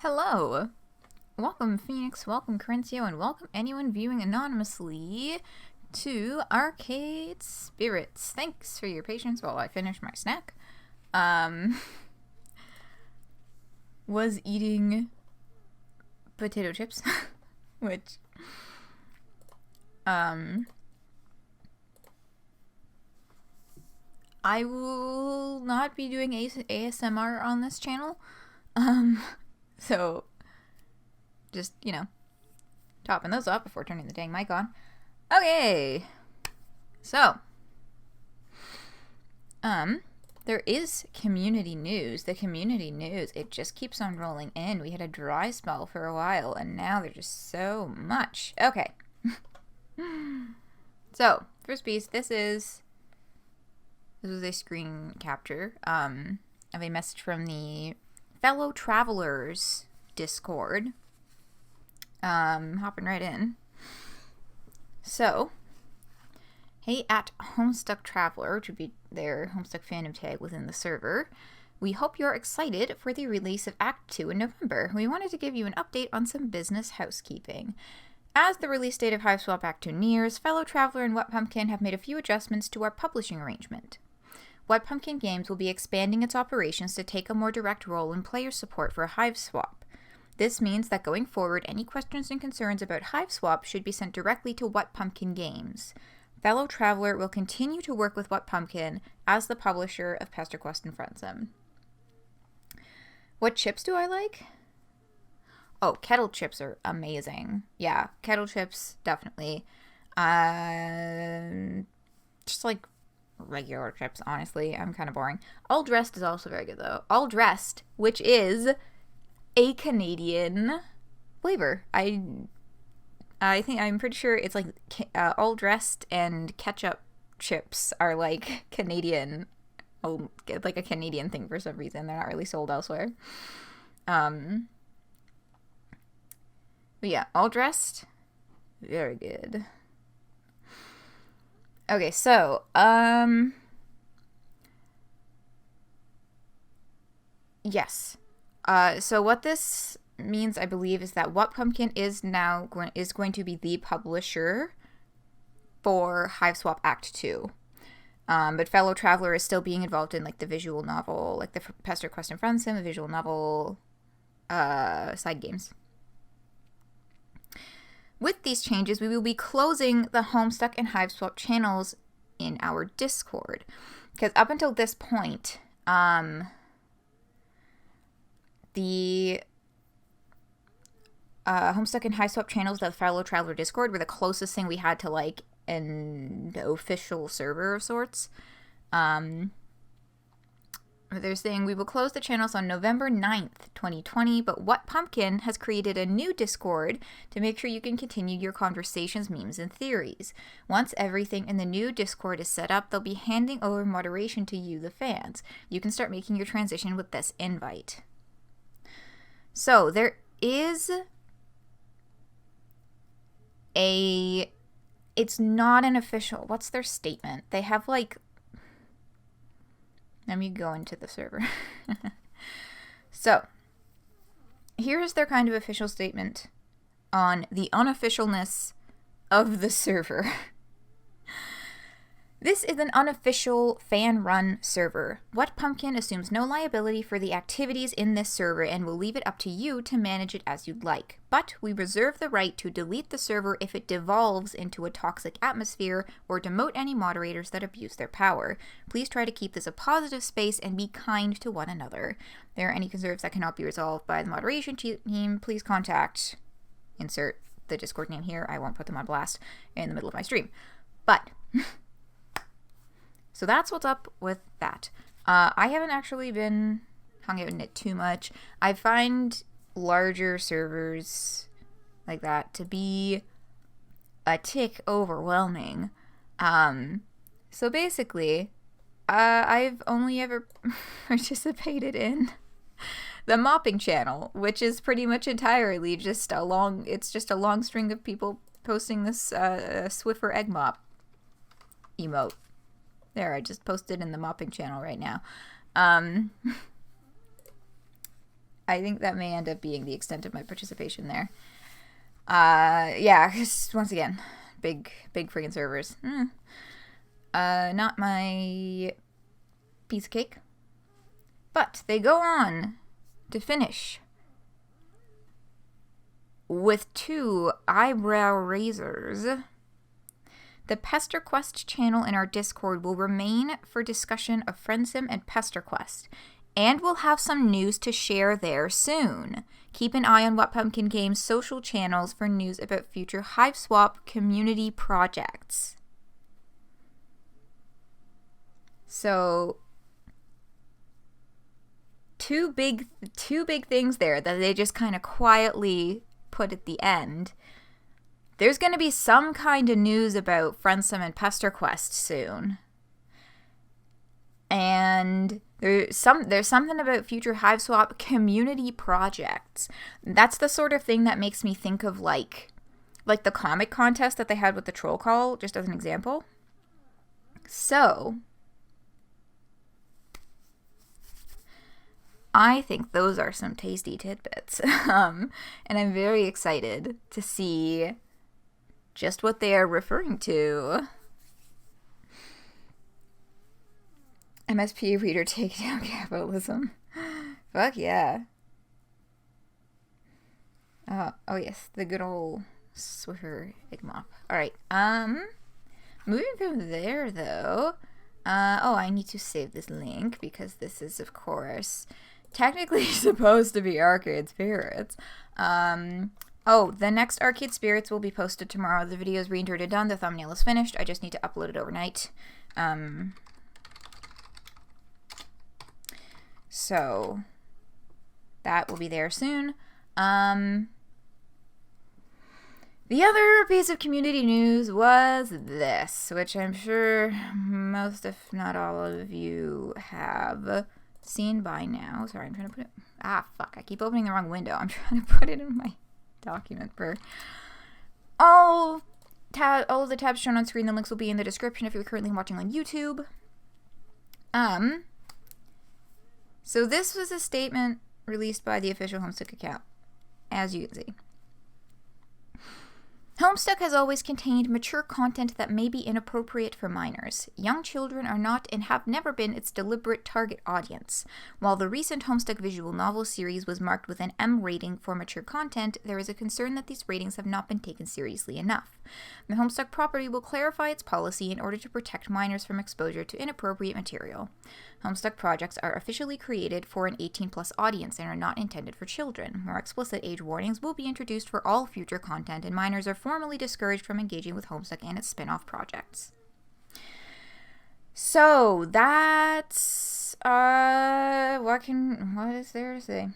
Hello! Welcome Phoenix, welcome Corinthio, and welcome anyone viewing anonymously to Arcade Spirits. Thanks for your patience while I finish my snack. Was eating potato chips, which, I will not be doing ASMR on this channel. So, just, topping those off before turning the dang mic on. Okay. So, there is community news. The community news, it just keeps on rolling in. We had a dry spell for a while, and now there's just so much. Okay. So, first piece, this is a screen capture of a message from the Fellow Travelers Discord. Hopping right in. So, hey at Homestuck Traveler, which would be their Homestuck fandom tag within the server. We hope you're excited for the release of Act 2 in November. We wanted to give you an update on some business housekeeping. As the release date of Hiveswap Act 2 nears, Fellow Traveler and Wet Pumpkin have made a few adjustments to our publishing arrangement. Wet Pumpkin Games will be expanding its operations to take a more direct role in player support for Hiveswap. This means that going forward, any questions and concerns about Hiveswap should be sent directly to Wet Pumpkin Games. Fellow Traveler will continue to work with Wet Pumpkin as the publisher of Pester Quest and Friendsum. What chips do I like? Oh, kettle chips are amazing. Yeah, kettle chips, definitely. Just like regular chips, honestly. I'm kind of boring. All Dressed is also very good, though. All Dressed, which is a Canadian flavor. I'm pretty sure it's like All Dressed and ketchup chips are like Canadian, like a Canadian thing for some reason. They're not really sold elsewhere. But yeah, All Dressed, very good. Okay, so, yes. So what this means, I believe, is that Wet Pumpkin is going to be the publisher for Hiveswap Act 2. But Fellow Traveler is still being involved in, like, the visual novel, like the Pester Quest and Friendsum, the visual novel, side games. With these changes, we will be closing the Homestuck and Hiveswap channels in our Discord. Because up until this point, the Homestuck and Hiveswap channels, the Fellow Traveler Discord, were the closest thing we had to, like, an official server of sorts. They're saying we will close the channels on November 9th, 2020, but Wet Pumpkin has created a new Discord to make sure you can continue your conversations, memes, and theories. Once everything in the new Discord is set up, they'll be handing over moderation to you, the fans. You can start making your transition with this invite. So, there is it's not an official, what's their statement? They have, like, let me go into the server. So, here's their kind of official statement on the unofficialness of the server. This is an unofficial fan-run server. Wet Pumpkin assumes no liability for the activities in this server and will leave it up to you to manage it as you'd like. But we reserve the right to delete the server if it devolves into a toxic atmosphere or demote any moderators that abuse their power. Please try to keep this a positive space and be kind to one another. If there are any concerns that cannot be resolved by the moderation team, please contact, insert the Discord name here. I won't put them on blast in the middle of my stream. But so that's what's up with that. I haven't actually been hung out in it too much. I find larger servers like that to be a tick overwhelming. So basically, I've only ever participated in the mopping channel, which is pretty much entirely just a long string of people posting this Swiffer egg mop emote. There, I just posted in the mopping channel right now. I think that may end up being the extent of my participation there. Yeah, once again, big friggin' servers. Not my piece of cake. But they go on to finish with 2 eyebrow raisers. The PesterQuest channel in our Discord will remain for discussion of Friendsim and PesterQuest, and we'll have some news to share there soon. Keep an eye on What Pumpkin Game's social channels for news about future HiveSwap community projects. So, two big things there that they just kind of quietly put at the end. There's going to be some kind of news about Friendsim and PesterQuest soon. And there's something about future HiveSwap community projects. That's the sort of thing that makes me think of like the comic contest that they had with the Troll Call, just as an example. So, I think those are some tasty tidbits. And I'm very excited to see just what they are referring to. MSP reader take down capitalism. Fuck yeah. Oh yes, the good old Swiffer egg mop. Alright, moving from there though, I need to save this link because this is of course technically supposed to be Arcade Spirits. The next Arcade Spirits will be posted tomorrow. The video is rendered and done. The thumbnail is finished. I just need to upload it overnight. So that will be there soon. The other piece of community news was this, which I'm sure most, if not all of you have seen by now. Sorry, I'm trying to put it... fuck, I keep opening the wrong window. I'm trying to put it in my document for... All of the tabs shown on screen, the links will be in the description if you're currently watching on YouTube. So this was a statement released by the official Homestuck account, as you can see. Homestuck has always contained mature content that may be inappropriate for minors. Young children are not and have never been its deliberate target audience. While the recent Homestuck visual novel series was marked with an M rating for mature content, there is a concern that these ratings have not been taken seriously enough. The Homestuck property will clarify its policy in order to protect minors from exposure to inappropriate material. Homestuck projects are officially created for an 18-plus audience and are not intended for children. More explicit age warnings will be introduced for all future content, and minors are formally discouraged from engaging with Homestuck and its spin-off projects. So, that's... what is there to say?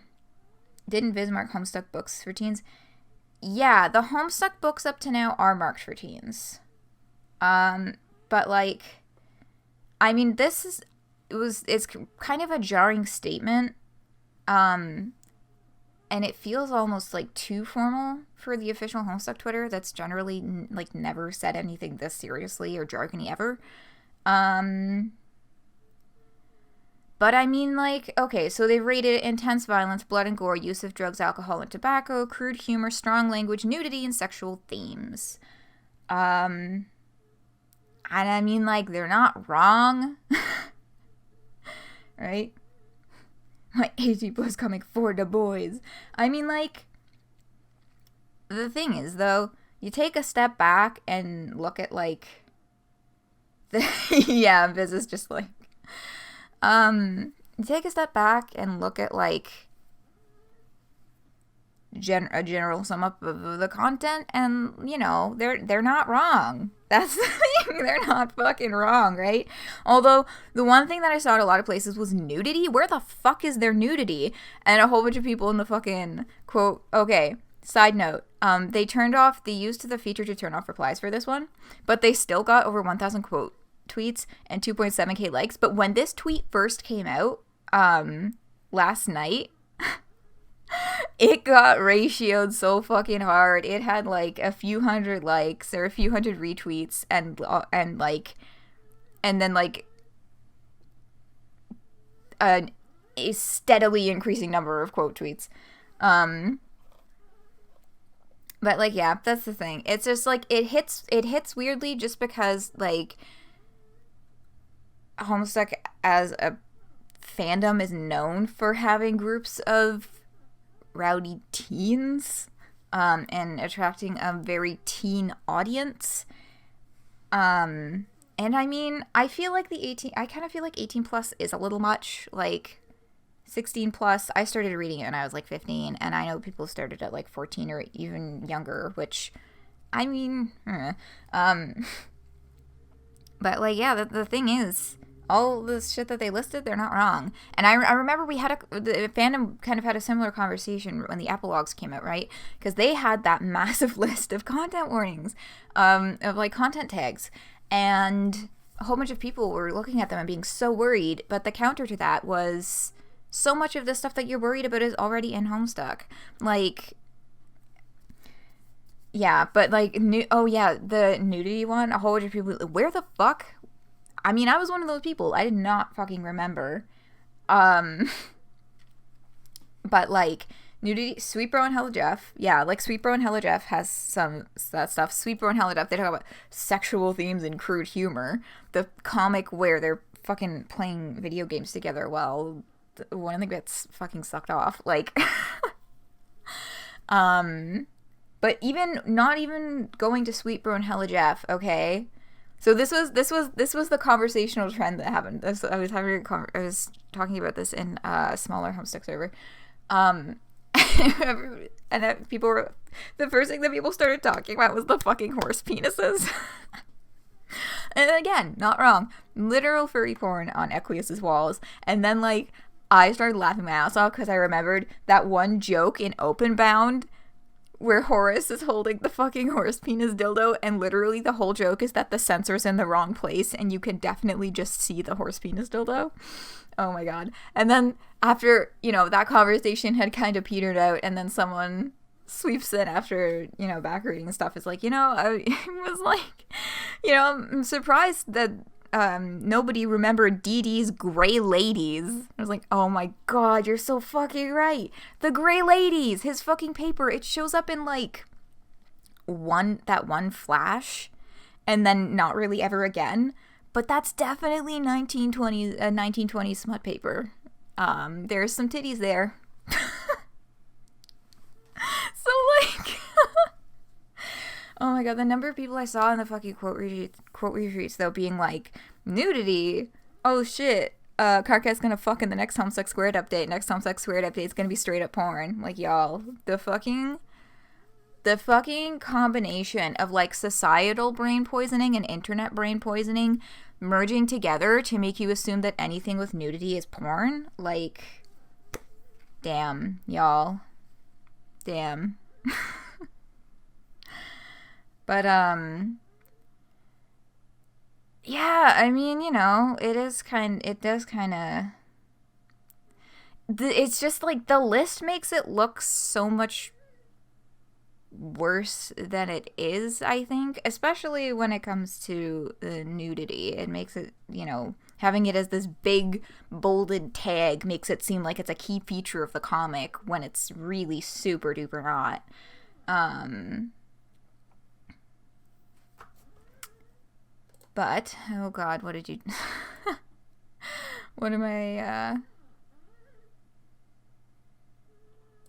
Didn't Viz mark Homestuck books for teens? Yeah, the Homestuck books up to now are marked for teens. But, like... I mean, it's kind of a jarring statement, and it feels almost like too formal for the official Homestuck Twitter that's generally like never said anything this seriously or jargony ever. But I mean, like, okay, so they've rated intense violence, blood and gore, use of drugs, alcohol, and tobacco, crude humor, strong language, nudity, and sexual themes. And I mean, like, they're not wrong. Right? My 80 plus comic for the boys. I mean, like, the thing is, though, you take a step back and look at, like, yeah, Viz is just like, you take a step back and look at, like, a general sum up of the content, and, you know, they're not wrong. That's the thing, they're not fucking wrong, right? Although, the one thing that I saw at a lot of places was nudity. Where the fuck is their nudity? And a whole bunch of people in the fucking quote, okay, side note, they used the feature to turn off replies for this one, but they still got over 1,000 quote tweets and 2.7k likes. But when this tweet first came out, last night, it got ratioed so fucking hard. It had like a few hundred likes or a few hundred retweets and then like a steadily increasing number of quote tweets. But, like, yeah, that's the thing. It's just, like, it hits weirdly just because, like, Homestuck as a fandom is known for having groups of rowdy teens, and attracting a very teen audience. And I mean, I kind of feel like 18 plus is a little much, like, 16 plus. I started reading it when I was like 15, and I know people started at like 14 or even younger, which, I mean, but, like, yeah, the thing is, all the shit that they listed, they're not wrong. And I remember the fandom kind of had a similar conversation when the epilogues came out, right? Because they had that massive list of content warnings, of, like, content tags, and a whole bunch of people were looking at them and being so worried, but the counter to that was, so much of the stuff that you're worried about is already in Homestuck. Like, yeah, but, like, the nudity one, a whole bunch of people, where the fuck? I mean, I was one of those people. I did not fucking remember. But, like, nudity, Sweet Bro and Hella Jeff, yeah, like, Sweet Bro and Hella Jeff has some that stuff. Sweet Bro and Hella Jeff, they talk about sexual themes and crude humor. The comic where they're fucking playing video games together while one of the gets fucking sucked off, like, but not even going to Sweet Bro and Hella Jeff, okay? So this was the conversational trend that happened. I was talking about this in a smaller Homestuck server, and people were, the first thing that people started talking about was the fucking horse penises. And again, not wrong, literal furry porn on Equius's walls, and then, like, I started laughing my ass off because I remembered that one joke in Openbound where Horace is holding the fucking horse penis dildo, and literally the whole joke is that the sensor's in the wrong place and you can definitely just see the horse penis dildo. Oh my god. And then after, that conversation had kind of petered out, and then someone sweeps in after, back reading and stuff, is like, I was like, I'm surprised that nobody remembered Dee Dee's Grey Ladies. I was like, oh my god, you're so fucking right. The Grey Ladies, his fucking paper, it shows up in, like, that one flash, and then not really ever again. But that's definitely 1920s smut paper. There's some titties there. So, like, oh my god, the number of people I saw in the fucking quote retweets, though, being like, nudity? Oh shit, Karkat's gonna fuck in the next Homestuck Squared update. Next Homestuck Squared update is gonna be straight up porn. Like, y'all, the fucking combination of, like, societal brain poisoning and internet brain poisoning merging together to make you assume that anything with nudity is porn. Like, damn, y'all. Damn. But, yeah, I mean, it does kind of, it's just, like, the list makes it look so much worse than it is, I think, especially when it comes to the nudity. It makes it, having it as this big bolded tag makes it seem like it's a key feature of the comic when it's really super duper not. But, oh god, what did you... what am I,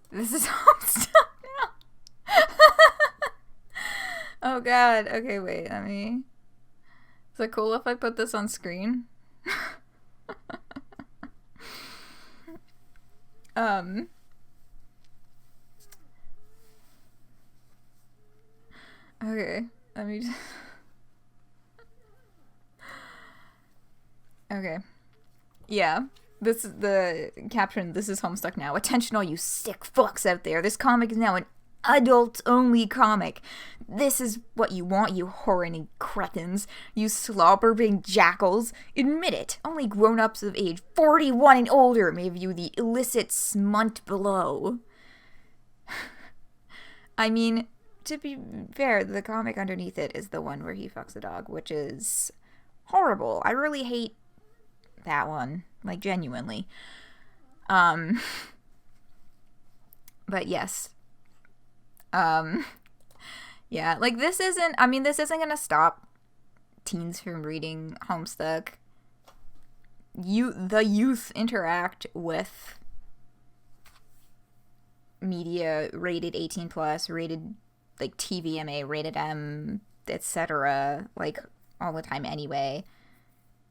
This is Homestuck now. Oh god, okay, wait, let me... Is it cool if I put this on screen? Okay, let me just... Okay. Yeah. This is the caption. This is Homestuck now. Attention all you sick fucks out there. This comic is now an adult-only comic. This is what you want, you horny cretins. You slobbering jackals. Admit it. Only grown-ups of age 41 and older may view the illicit smut below. I mean, to be fair, the comic underneath it is the one where he fucks a dog, which is horrible. I really hate that one, like, genuinely. Um, but yes. Yeah, like this isn't gonna stop teens from reading Homestuck. The youth interact with media rated 18 plus, rated like TVMA, rated M, etc. like all the time anyway.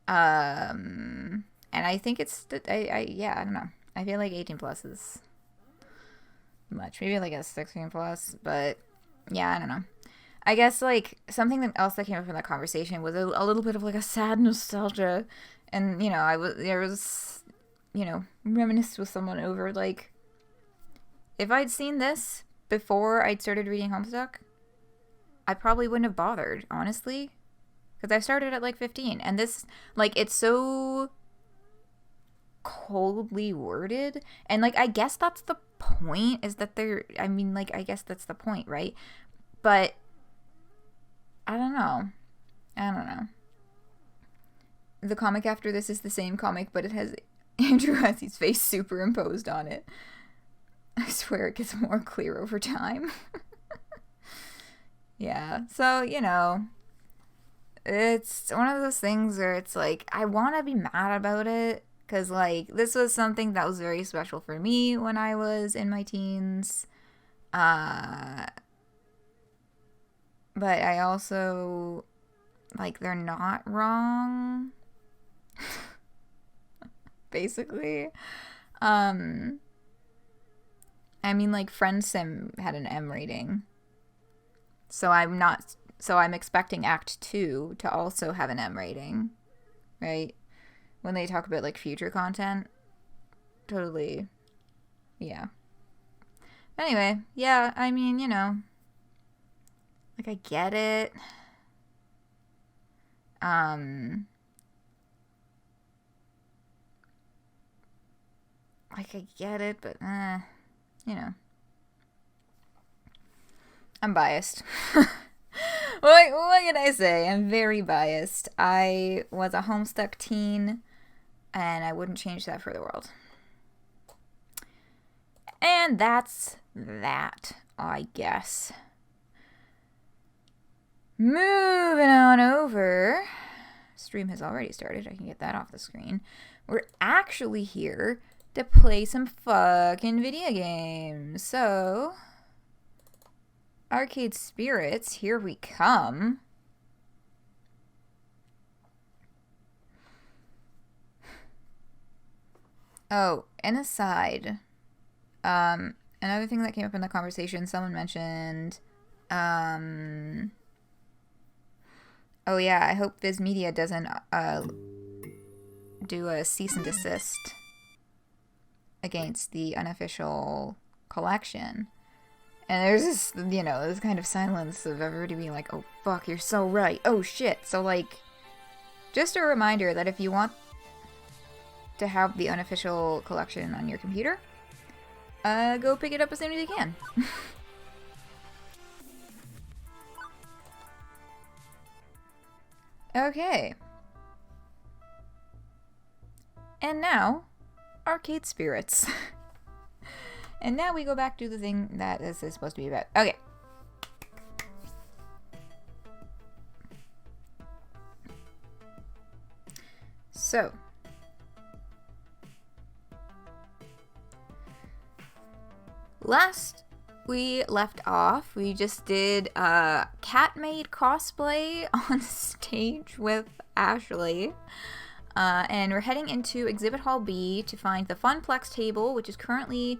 And I think it's I don't know. I feel like 18 plus is much. Maybe like a 16 plus, but yeah, I don't know. I guess like something else that came up in that conversation was a little bit of like a sad nostalgia, and reminisced with someone over like if I'd seen this before I'd started reading Homestuck, I probably wouldn't have bothered, honestly, because I started at like 15, and this like it's so coldly worded, and like I guess that's the point, is that I guess that's the point, right? But I don't know. The comic after this is the same comic, but it has Andrew Hussey's face superimposed on it. I swear it gets more clear over time. Yeah, so, it's one of those things where it's like, I want to be mad about it, because, like, this was something that was very special for me when I was in my teens. But I also, like, they're not wrong. Basically. Like, Friend Sim had an M rating. So I'm expecting Act 2 to also have an M rating. Right? When they talk about, like, future content. Totally. Yeah. Anyway, yeah, like, I get it. Like, I get it, but, I'm biased. What can I say? I'm very biased. I was a Homestuck teen, and I wouldn't change that for the world. And that's that, I guess. Moving on over. Stream has already started. I can get that off the screen. We're actually here to play some fucking video games. So, Arcade Spirits, here we come. Oh, and aside, another thing that came up in the conversation, someone mentioned, oh yeah, I hope Viz Media doesn't, do a cease and desist against the unofficial collection. And there's this, this kind of silence of everybody being like, oh fuck, you're so right, oh shit. So, like, just a reminder that if you want to have the unofficial collection on your computer, go pick it up as soon as you can. Okay. And now, Arcade Spirits. And now we go back to the thing that this is supposed to be about. Okay. So. Last we left off, we just did cat-made cosplay on stage with Ashley. And we're heading into Exhibit Hall B to find the Funplex table, which is currently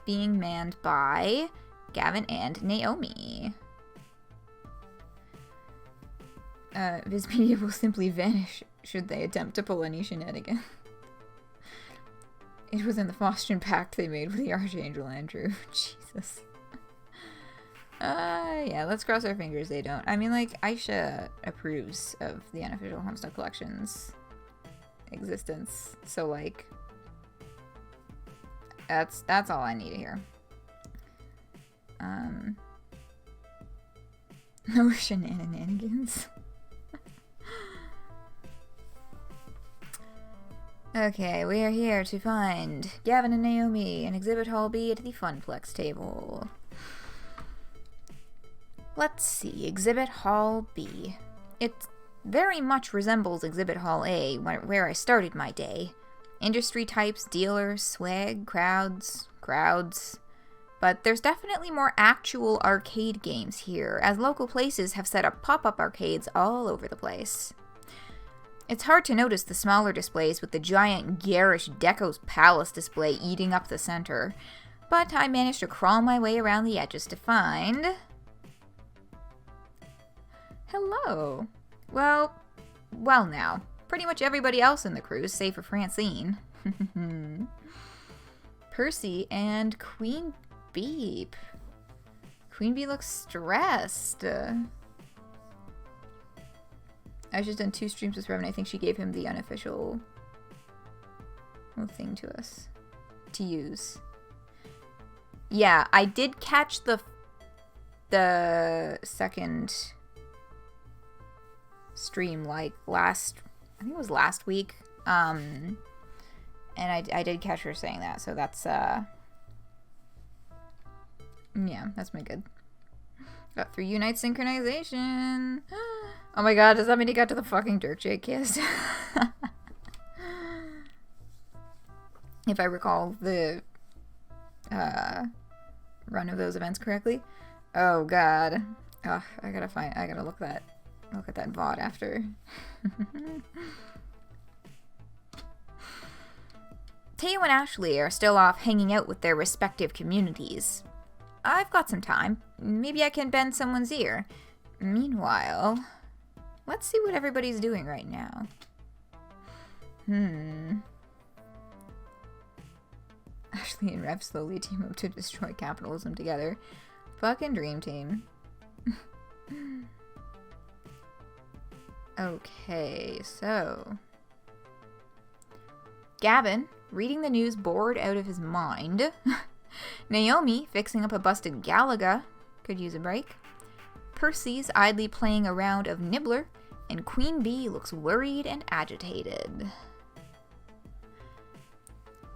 being manned by Gavin and Naomi. Viz Media will simply vanish should they attempt to pull any shenanigan. It was in the Faustian pact they made with the Archangel Andrew. Jesus. Yeah, let's cross our fingers they don't. Like, Aisha approves of the unofficial Homestuck Collection's existence. So, like, that's all I need to hear. No shenanigans. Okay, we are here to find Gavin and Naomi in Exhibit Hall B at the Funplex table. Let's see, Exhibit Hall B. It very much resembles Exhibit Hall A, where I started my day. Industry types, dealers, swag, crowds. But there's definitely more actual arcade games here, as local places have set up pop-up arcades all over the place. It's hard to notice the smaller displays with the giant garish Deco's Palace display eating up the center, but I managed to crawl my way around the edges to find... Hello. Well now. Pretty much everybody else in the cruise, save for Francine. Percy and Queen Beep. Queen Bee looks stressed. I've just done 2 streams with Revan. I think she gave him the unofficial thing to us to use. Yeah, I did catch the second stream like I think it was last week. And I did catch her saying that, so that's yeah, that's my good. Got 3 Unite synchronization. Oh my god, does that mean he got to the fucking Dirk Jake kiss? If I recall the run of those events correctly. Oh god. Oh, I gotta look at that VOD after. Teo and Ashley are still off hanging out with their respective communities. I've got some time. Maybe I can bend someone's ear. Meanwhile, let's see what everybody's doing right now. Ashley and Rev slowly team up to destroy capitalism together. Fucking dream team. Okay, so... Gavin, reading the news bored out of his mind. Naomi, fixing up a busted Galaga. Could use a break. Percy's idly playing a round of Nibbler. And Queen Bee looks worried and agitated.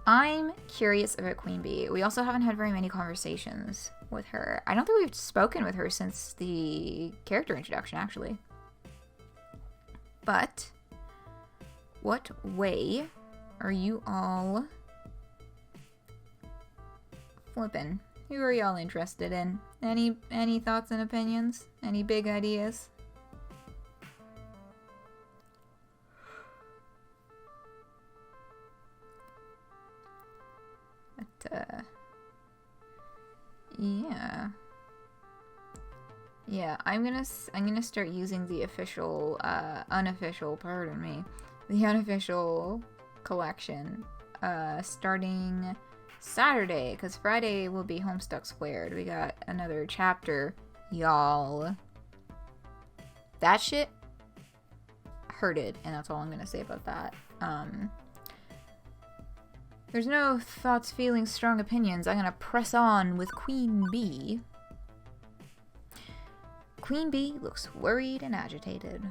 I'm curious about Queen Bee. We also haven't had very many conversations with her. I don't think we've spoken with her since the character introduction, actually. But, what way are you all flipping? Who are y'all interested in? Any thoughts and opinions? Any big ideas? But, yeah, I'm gonna start using the official, unofficial collection, starting Saturday, because Friday will be Homestuck Squared. We got another chapter, y'all. That shit hurted, and that's all I'm gonna say about that. There's no thoughts, feelings, strong opinions. I'm gonna press on with Queen Bee. Queen Bee looks worried and agitated.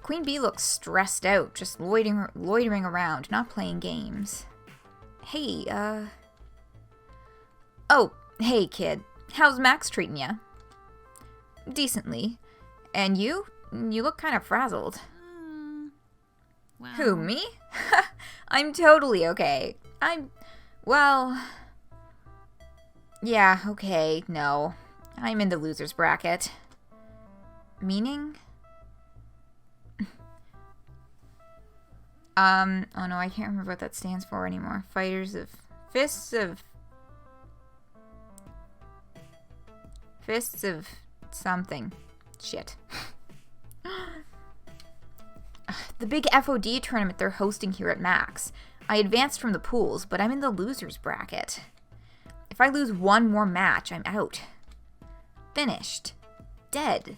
Queen Bee looks stressed out, just loitering around, not playing games. Hey, Oh, hey, kid. How's Max treating ya? Decently. And you? You look kind of frazzled. Wow. Who, me? I'm totally okay. Well... Yeah, okay, no. I'm in the loser's bracket. Meaning? Oh no, I can't remember what that stands for anymore. Fists of something. Shit. The big FOD tournament they're hosting here at Max. I advanced from the pools, but I'm in the loser's bracket. If I lose one more match, I'm out. Finished. Dead.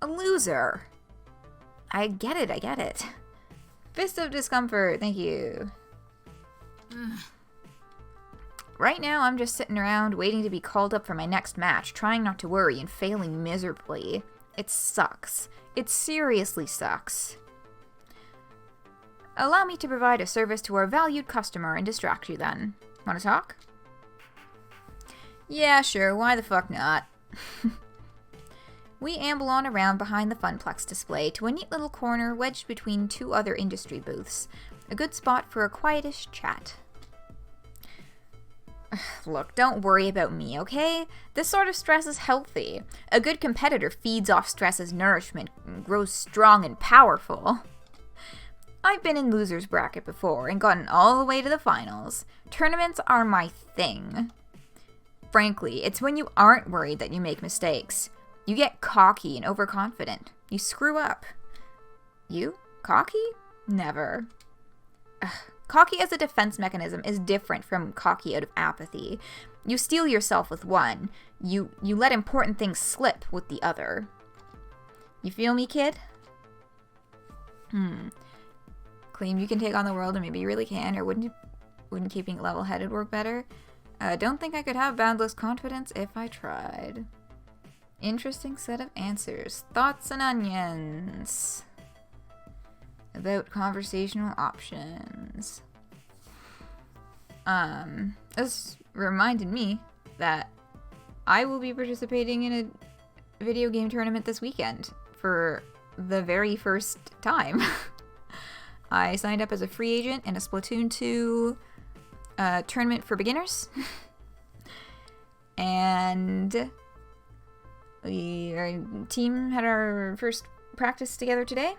A loser. I get it. Fist of discomfort, thank you. Right now, I'm just sitting around waiting to be called up for my next match, trying not to worry and failing miserably. It sucks. It seriously sucks. Allow me to provide a service to our valued customer and distract you then. Wanna talk? Yeah, sure, why the fuck not? We amble on around behind the Funplex display to a neat little corner wedged between two other industry booths. A good spot for a quietish chat. Look, don't worry about me, okay? This sort of stress is healthy. A good competitor feeds off stress as nourishment and grows strong and powerful. I've been in loser's bracket before and gotten all the way to the finals. Tournaments are my thing. Frankly, it's when you aren't worried that you make mistakes. You get cocky and overconfident. You screw up. You? Cocky? Never. Ugh. Cocky as a defense mechanism is different from cocky out of apathy. You steel yourself with one. You let important things slip with the other. You feel me, kid? Claim you can take on the world, and maybe you really can, or wouldn't keeping it level-headed work better? Don't think I could have boundless confidence if I tried. Interesting set of answers. Thoughts and onions. About conversational options. This reminded me that I will be participating in a video game tournament this weekend for the very first time. I signed up as a free agent in a Splatoon 2 tournament for beginners. And our team had our first practice together today.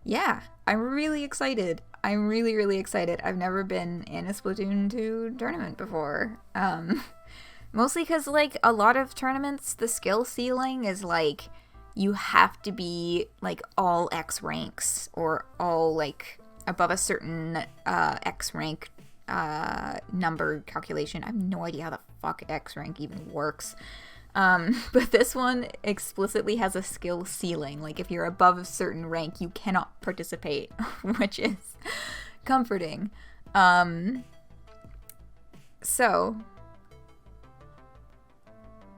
Yeah, I'm really excited. I'm really, really excited. I've never been in a Splatoon 2 tournament before. Mostly because, like, a lot of tournaments, the skill ceiling is, like, you have to be, like, all X ranks, or all, like, above a certain X rank number calculation. I have no idea how the fuck X rank even works. But this one explicitly has a skill ceiling. Like, if you're above a certain rank, you cannot participate, which is comforting. So,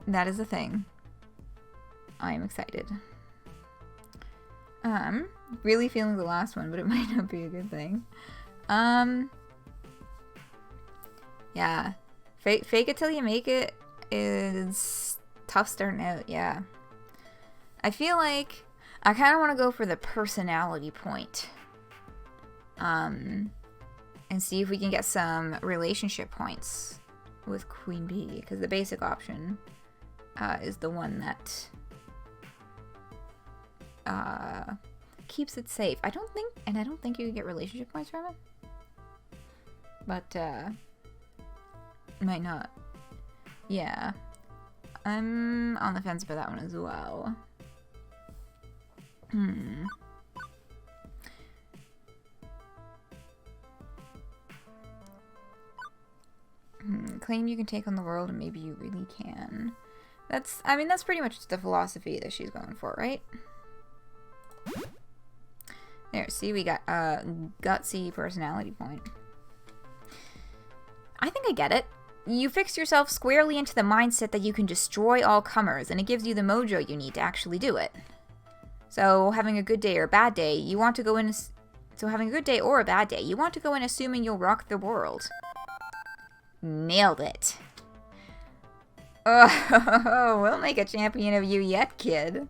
that is a thing. I am excited. Really feeling the last one, but it might not be a good thing. Yeah. Fake it till you make it is tough starting out, yeah. I feel like I kind of want to go for the personality point. And see if we can get some relationship points with Queen Bee, because the basic option is the one that keeps it safe. I don't think you can get relationship points from it. But might not. Yeah. I'm on the fence for that one as well. Claim you can take on the world, and maybe you really can. That's pretty much the philosophy that she's going for, right? There, see, we got a gutsy personality point. I think I get it. You fix yourself squarely into the mindset that you can destroy all comers, and it gives you the mojo you need to actually do it. So, having a good day or a bad day, you want to go in... So, having a good day or a bad day, you want to go in assuming you'll rock the world. Nailed it. Oh, we'll make a champion of you yet, kid.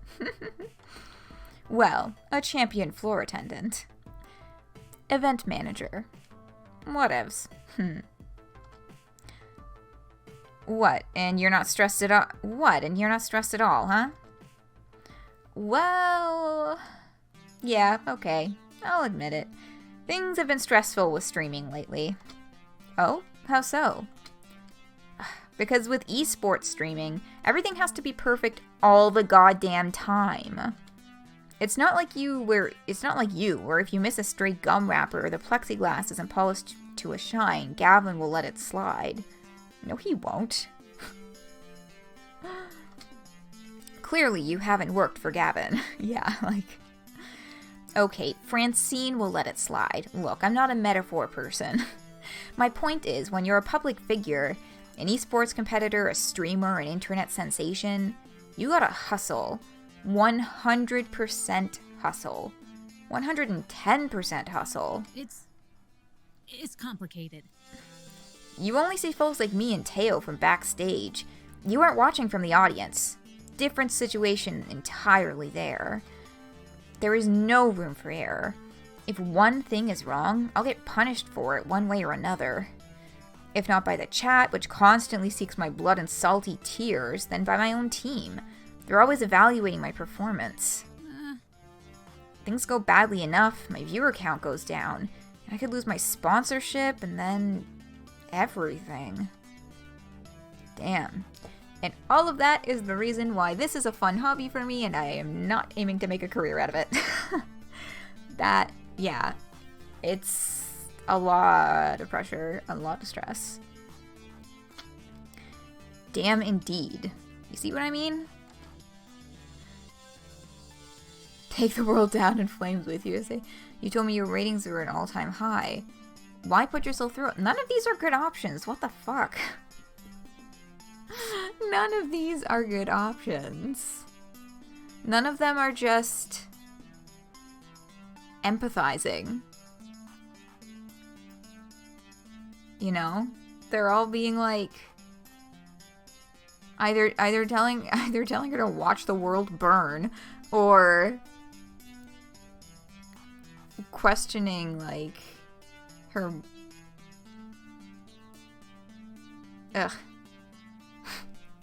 Well, a champion floor attendant. Event manager. Whatevs. What? And you're not stressed at all? What? And you're not stressed at all, huh? Well... Yeah, okay. I'll admit it. Things have been stressful with streaming lately. Oh? How so? Because with esports streaming, everything has to be perfect all the goddamn time. It's not like you, where if you miss a stray gum wrapper or the plexiglass isn't polished to a shine, Gavin will let it slide. No, he won't. Clearly, you haven't worked for Gavin. Yeah, like... Okay, Francine will let it slide. Look, I'm not a metaphor person. My point is, when you're a public figure, an esports competitor, a streamer, an internet sensation, you gotta hustle. 100% hustle. 110% hustle. It's complicated. You only see folks like me and Teo from backstage. You aren't watching from the audience. Different situation entirely there. There is no room for error. If one thing is wrong, I'll get punished for it one way or another. If not by the chat, which constantly seeks my blood and salty tears, then by my own team. They're always evaluating my performance. Things go badly enough, my viewer count goes down, and I could lose my sponsorship and then everything. Damn. And all of that is the reason why this is a fun hobby for me and I am not aiming to make a career out of it. Yeah, it's a lot of pressure, a lot of stress. Damn indeed. You see what I mean? Take the world down in flames with you. Say, you told me your ratings were an all-time high. Why put yourself through it? None of these are good options. What the fuck? None of these are good options. None of them are just empathizing. You know? They're all being like either telling her to watch the world burn or questioning like her. Ugh.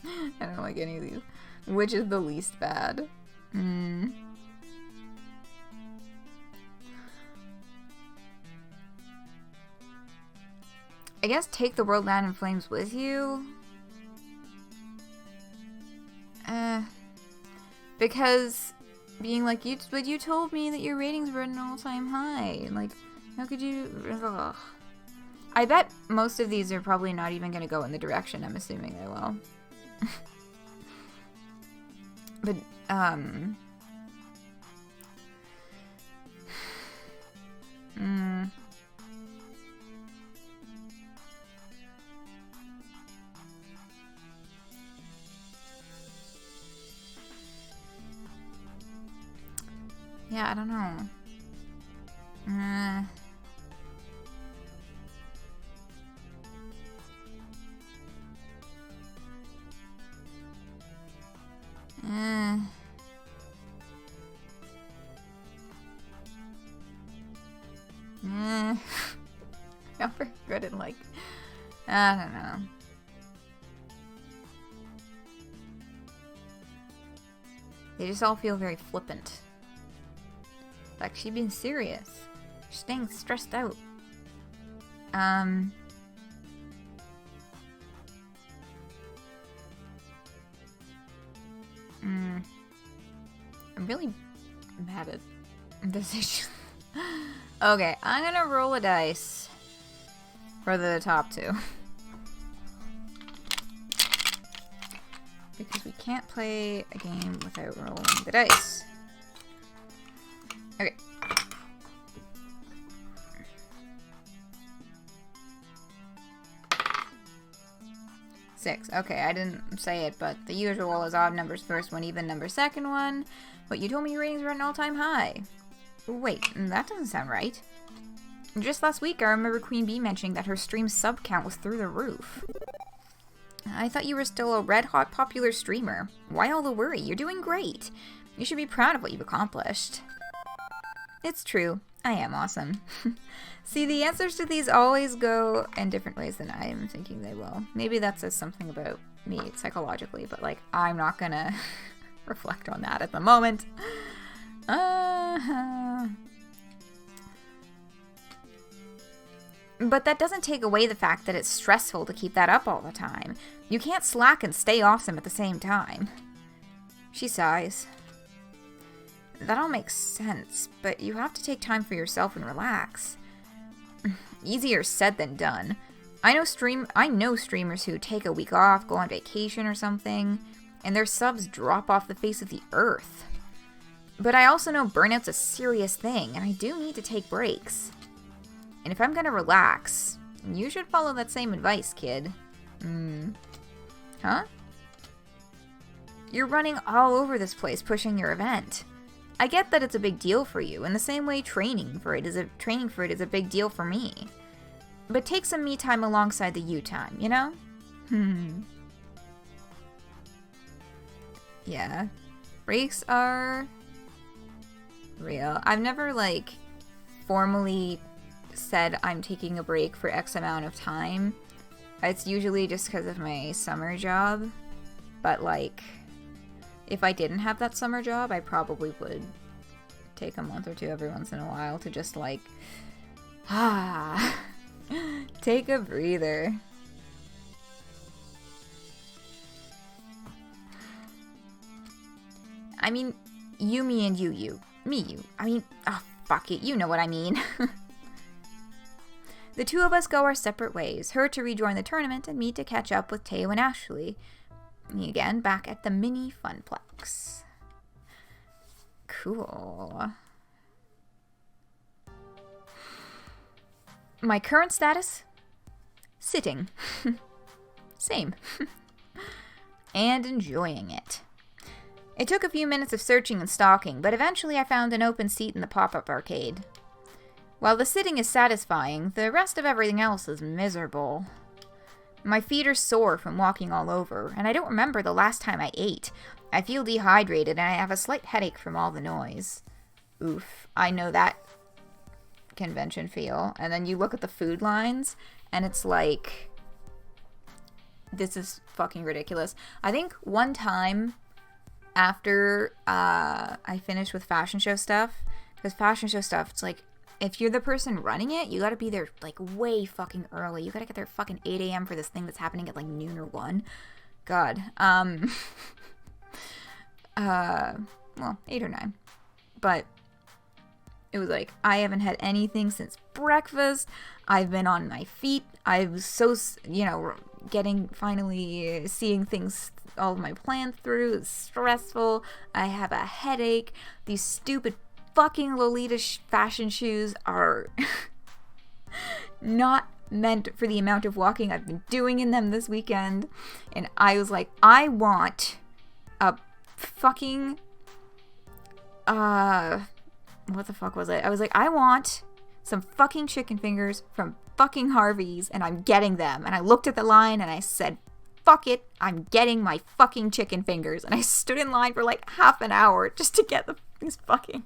I don't like any of these. Which is the least bad? I guess take the world down in flames with you. Because being like, you told me that your ratings were at an all-time high. Like, how could you? Ugh. I bet most of these are probably not even going to go in the direction I'm assuming they will. But, yeah, I don't know. I'm very good at like, I don't know. They just all feel very flippant. Like she's being serious. She's staying stressed out. I'm really mad at this issue. Okay, I'm gonna roll a dice for the top two. Because we can't play a game without rolling the dice. Okay. Six. Okay, I didn't say it, but the usual is odd numbers first one, even number second one. But you told me your ratings were at an all-time high. Wait, that doesn't sound right. Just last week, I remember Queen Bee mentioning that her stream sub count was through the roof. I thought you were still a red-hot popular streamer. Why all the worry? You're doing great. You should be proud of what you've accomplished. It's true. I am awesome. See, the answers to these always go in different ways than I am thinking they will. Maybe that says something about me psychologically, but, like, I'm not gonna reflect on that at the moment. But that doesn't take away the fact that it's stressful to keep that up all the time. You can't slack and stay awesome at the same time. She sighs. That all makes sense, but you have to take time for yourself and relax. Easier said than done. I know streamers who take a week off, go on vacation or something, and their subs drop off the face of the earth. But I also know burnout's a serious thing, and I do need to take breaks. And if I'm gonna relax, You should follow that same advice, kid. Huh? You're running all over this place pushing your event. I get that it's a big deal for you, in the same way training for it is a big deal for me. But take some me time alongside the you time, you know? Yeah. Breaks are real. I've never, like, formally said I'm taking a break for X amount of time. It's usually just because of my summer job. But, like, if I didn't have that summer job, I probably would take a month or two every once in a while to just, like, take a breather. I mean, you, me, and you. Me, you. I mean, fuck it. You know what I mean. The two of us go our separate ways. Her to rejoin the tournament and me to catch up with Teo and Ashley. Me again, back at the mini funplex. Cool. My current status? Sitting. Same. And enjoying it. It took a few minutes of searching and stalking, but eventually I found an open seat in the pop-up arcade. While the sitting is satisfying, the rest of everything else is miserable. My feet are sore from walking all over, and I don't remember the last time I ate. I feel dehydrated, and I have a slight headache from all the noise. Oof, I know that convention feel. And then you look at the food lines, and it's like, this is fucking ridiculous. I think one time after I finished with fashion show stuff, because fashion show stuff, it's like, if you're the person running it, you gotta be there, like, way fucking early. You gotta get there fucking 8 a.m. for this thing that's happening at, like, noon or 1. God. Well, 8 or 9. But it was like, I haven't had anything since breakfast. I've been on my feet. I was so, finally seeing things, all of my plans through. It's stressful. I have a headache. These stupid fucking Lolita fashion shoes are not meant for the amount of walking I've been doing in them this weekend. And I was like, I want a fucking, what the fuck was it? I was like, I want some fucking chicken fingers from fucking Harvey's, and I'm getting them. And I looked at the line and I said, fuck it, I'm getting my fucking chicken fingers. And I stood in line for like half an hour just to get these fucking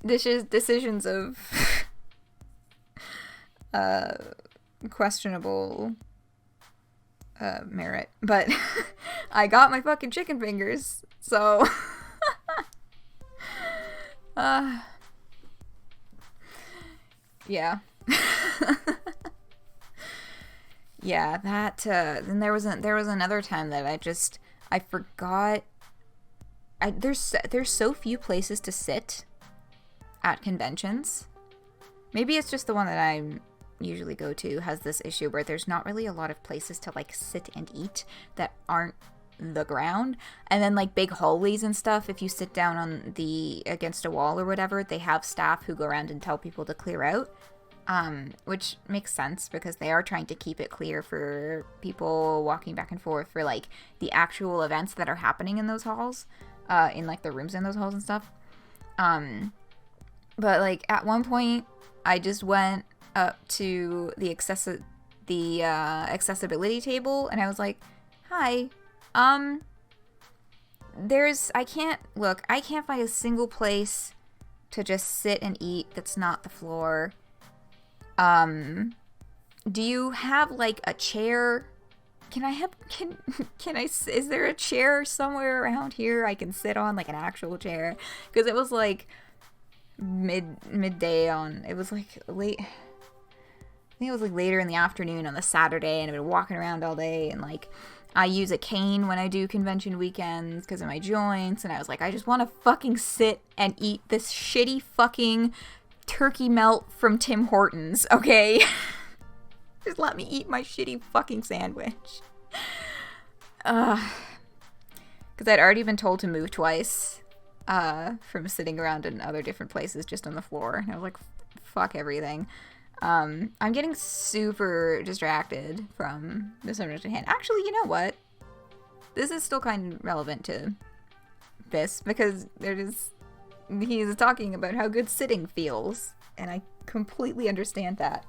decisions of questionable merit, but I got my fucking chicken fingers, so yeah. Yeah, that then there was another time that I forgot. There's so few places to sit at conventions. Maybe it's just the one that I usually go to has this issue where there's not really a lot of places to, like, sit and eat that aren't the ground. And then, like, big hallways and stuff, if you sit down on against a wall or whatever, they have staff who go around and tell people to clear out. Which makes sense because they are trying to keep it clear for people walking back and forth for, like, the actual events that are happening in those halls. In, like, the rooms in those halls and stuff. But, like, at one point, I just went up to the accessibility table, and I was like, hi, I can't find a single place to just sit and eat that's not the floor. Do you have, like, a chair? Is there a chair somewhere around here I can sit on, like an actual chair? Because it was like midday it was like late, I think it was like later in the afternoon on the Saturday, and I've been walking around all day, and like I use a cane when I do convention weekends because of my joints, and I was like, I just want to fucking sit and eat this shitty fucking turkey melt from Tim Hortons, okay? Just let me eat my shitty fucking sandwich. Because I'd already been told to move twice from sitting around in other different places just on the floor. And I was like, fuck everything. I'm getting super distracted from the subject at hand. Actually, you know what? This is still kind of relevant to this because he's talking about how good sitting feels, and I completely understand that.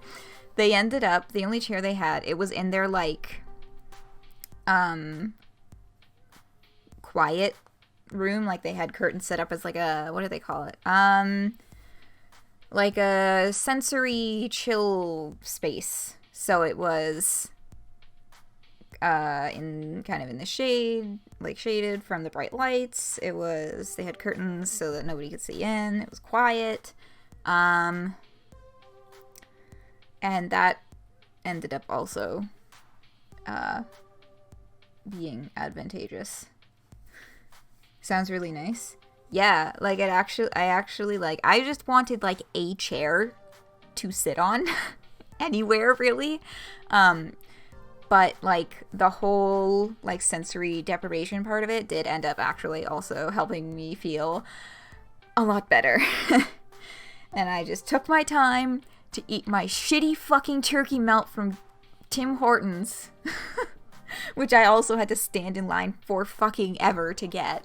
They ended up, the only chair they had, it was in their, like, quiet room. Like, they had curtains set up as, like, a, what do they call it? Like a sensory chill space. So it was, in the shade, like shaded from the bright lights. They had curtains so that nobody could see in. It was quiet. And that ended up also being advantageous. Sounds really nice. Yeah, like I just wanted like a chair to sit on anywhere really. But like the whole like sensory deprivation part of it did end up actually also helping me feel a lot better. And I just took my time to eat my shitty fucking turkey melt from Tim Hortons, which I also had to stand in line for fucking ever to get.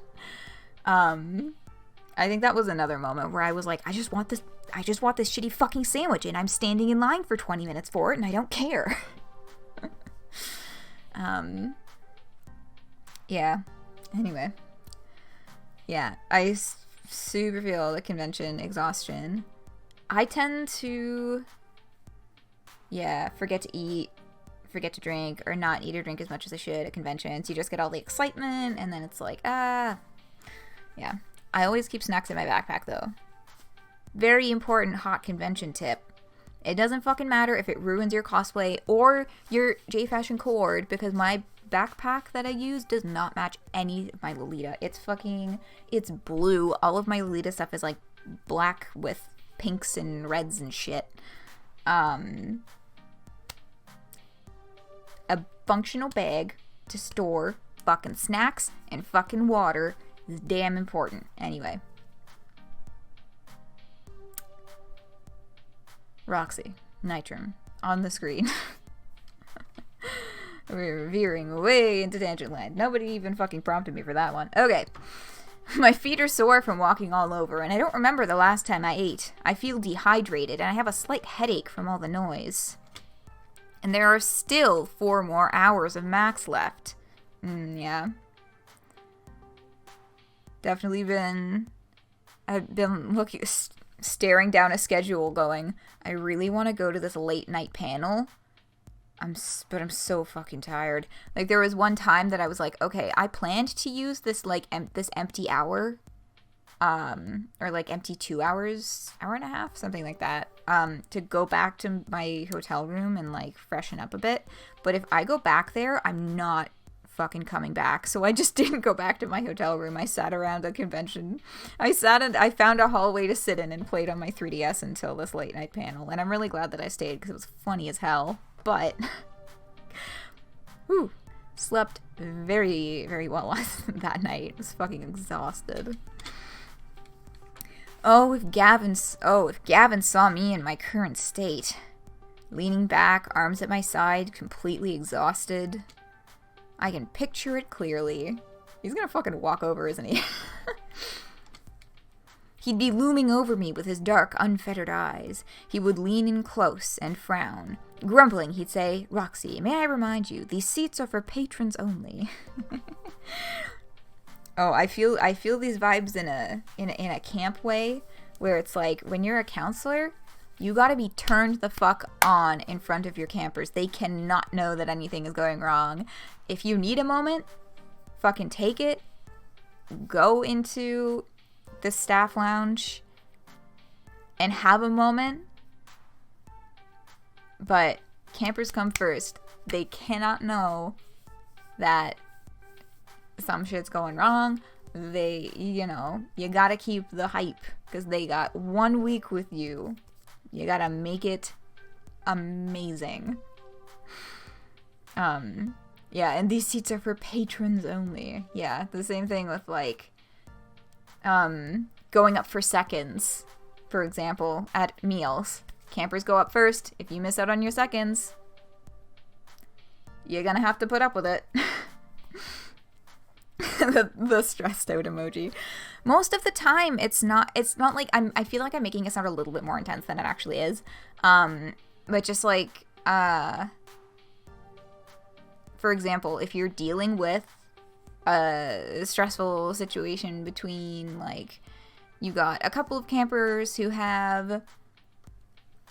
I think that was another moment where I was like, I just want this shitty fucking sandwich, and I'm standing in line for 20 minutes for it, and I don't care. Yeah. Anyway. Yeah, I super feel the convention exhaustion. I tend to, forget to eat, forget to drink, or not eat or drink as much as I should at conventions. You just get all the excitement, and then it's like, yeah. I always keep snacks in my backpack, though. Very important hot convention tip. It doesn't fucking matter if it ruins your cosplay or your J-Fashion cord, because my backpack that I use does not match any of my Lolita. It's blue. All of my Lolita stuff is like black with pinks and reds and shit. A functional bag to store fucking snacks and fucking water is damn important. Anyway. Roxy, Nitram, on the screen. We're veering way into tangent land. Nobody even fucking prompted me for that one. Okay. My feet are sore from walking all over, and I don't remember the last time I ate. I feel dehydrated, and I have a slight headache from all the noise. And there are still 4 more hours of max left. Yeah. Definitely I've been staring down a schedule going, I really want to go to this late night panel. But I'm so fucking tired. Like, there was one time that I was like, okay, I planned to use this, like, this empty hour, or, like, empty 2 hours, hour and a half, something like that, to go back to my hotel room and, like, freshen up a bit. But if I go back there, I'm not fucking coming back. So I just didn't go back to my hotel room. I sat around the convention. I found a hallway to sit in and played on my 3DS until this late night panel. And I'm really glad that I stayed because it was funny as hell. But, slept very, very well that night. I was fucking exhausted. If Gavin saw me in my current state. Leaning back, arms at my side, completely exhausted. I can picture it clearly. He's gonna fucking walk over, isn't he? He'd be looming over me with his dark, unfettered eyes. He would lean in close and frown. Grumbling, he'd say, Roxy, may I remind you, these seats are for patrons only. I feel these vibes in a camp way, where it's like, when you're a counselor, you gotta be turned the fuck on in front of your campers. They cannot know that anything is going wrong. If you need a moment, fucking take it. Go into the staff lounge and have a moment. But campers come first. They cannot know that some shit's going wrong. You gotta keep the hype, because they got 1 week with you. You gotta make it amazing. Yeah, and these seats are for patrons only. Yeah, the same thing with, like, going up for seconds for example, at meals. Campers go up first. If you miss out on your seconds, you're gonna have to put up with it. the stressed out emoji. Most of the time, it's not like I feel like I'm making it sound a little bit more intense than it actually is. But just like, for example, if you're dealing with a stressful situation between, like, you got a couple of campers who have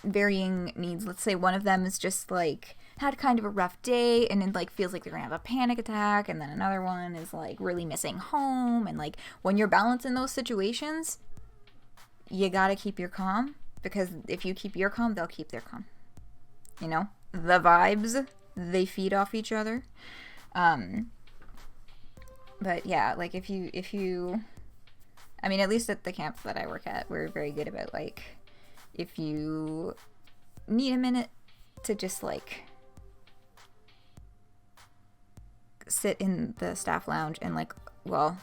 varying needs. Let's say one of them is just like had kind of a rough day and then like feels like they're gonna have a panic attack, and then another one is like really missing home. And like when you're balancing those situations, you gotta keep your calm, because if you keep your calm, they'll keep their calm. You know, the vibes, they feed off each other. But yeah, like if you I mean, at least at the camp that I work at, we're very good about, like, if you need a minute to just, like, sit in the staff lounge and, like, well,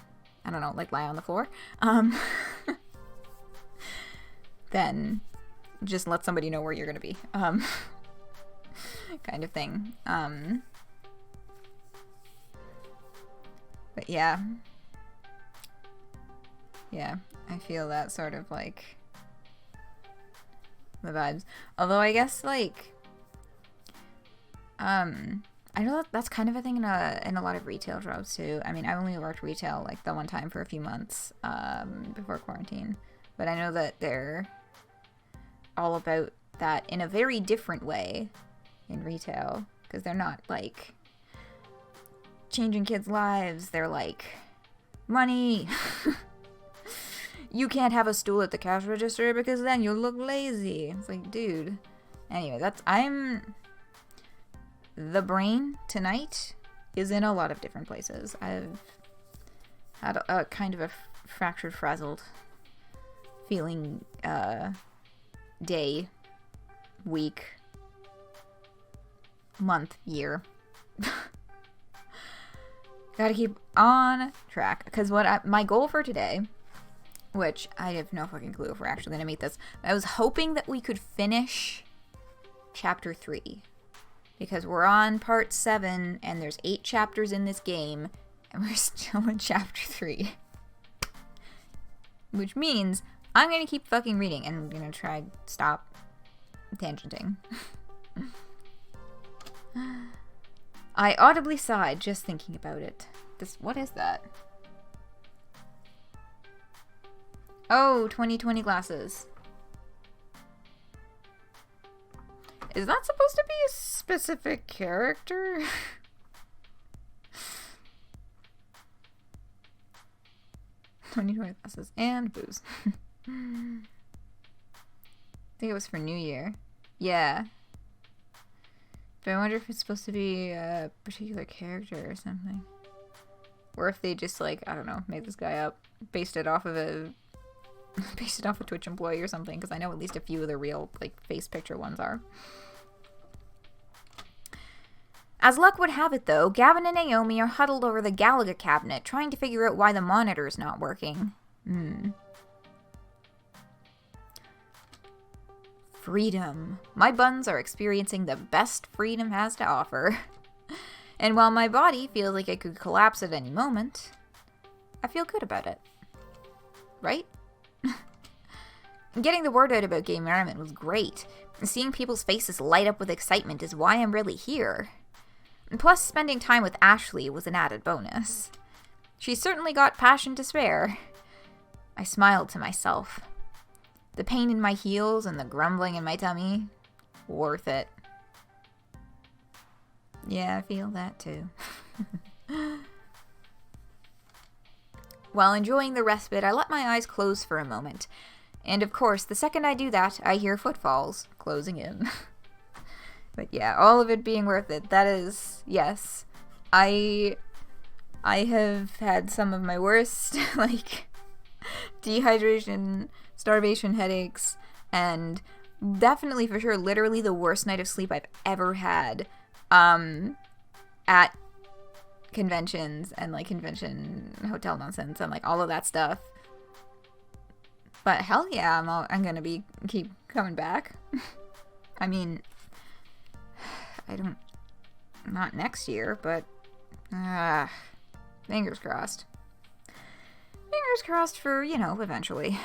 I don't know, like, lie on the floor, then just let somebody know where you're gonna be, kind of thing. But yeah, I feel that sort of, like, the vibes. Although I guess, like, I know that's kind of a thing in a lot of retail jobs too. I mean, I only worked retail like the one time for a few months before quarantine, but I know that they're all about that in a very different way in retail, because they're not like changing kids' lives. They're like, money. You can't have a stool at the cash register because then you'll look lazy. It's like, dude. Anyway, the brain tonight is in a lot of different places. I've had a kind of a fractured, frazzled feeling day, week, month, year. Gotta keep on track, because my goal for today, which I have no fucking clue if we're actually gonna meet this, I was hoping that we could finish chapter 3, because we're on part 7 and there's 8 chapters in this game and we're still in chapter 3, which means I'm gonna keep fucking reading and I'm gonna try stop tangenting. I audibly sighed just thinking about it. What is that? Oh, 2020 glasses. Is that supposed to be a specific character? 2020 glasses and booze. I think it was for New Year. Yeah. But I wonder if it's supposed to be a particular character or something. Or if they just, like, I don't know, made this guy up, based it off a Twitch employee or something, because I know at least a few of the real, like, face picture ones are. As luck would have it, though, Gavin and Naomi are huddled over the Galaga cabinet, trying to figure out why the monitor's not working. Freedom. My buns are experiencing the best freedom has to offer. And while my body feels like it could collapse at any moment, I feel good about it. Right? Getting the word out about Gaymerriment was great. Seeing people's faces light up with excitement is why I'm really here. And plus, spending time with Ashley was an added bonus. She's certainly got passion to spare. I smiled to myself. The pain in my heels and the grumbling in my tummy, worth it. Yeah, I feel that too. While enjoying the respite, I let my eyes close for a moment. And of course, the second I do that, I hear footfalls closing in. But yeah, all of it being worth it. That is, yes. I have had some of my worst, like, dehydration, starvation headaches, and definitely for sure literally the worst night of sleep I've ever had at conventions and like convention hotel nonsense and like all of that stuff. But hell yeah, I'm gonna keep coming back. I mean, not next year, but fingers crossed. Fingers crossed for, eventually.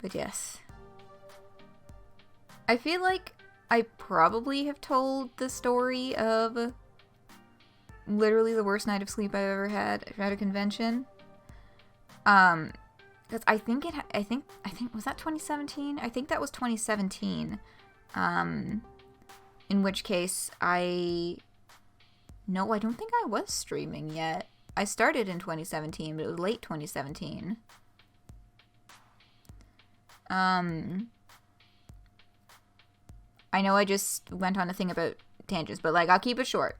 But yes. I feel like I probably have told the story of literally the worst night of sleep I've ever had at a convention. Because I think was that 2017? I think that was 2017. In which case I don't think I was streaming yet. I started in 2017, but it was late 2017. I know I just went on a thing about tangents, but I'll keep it short.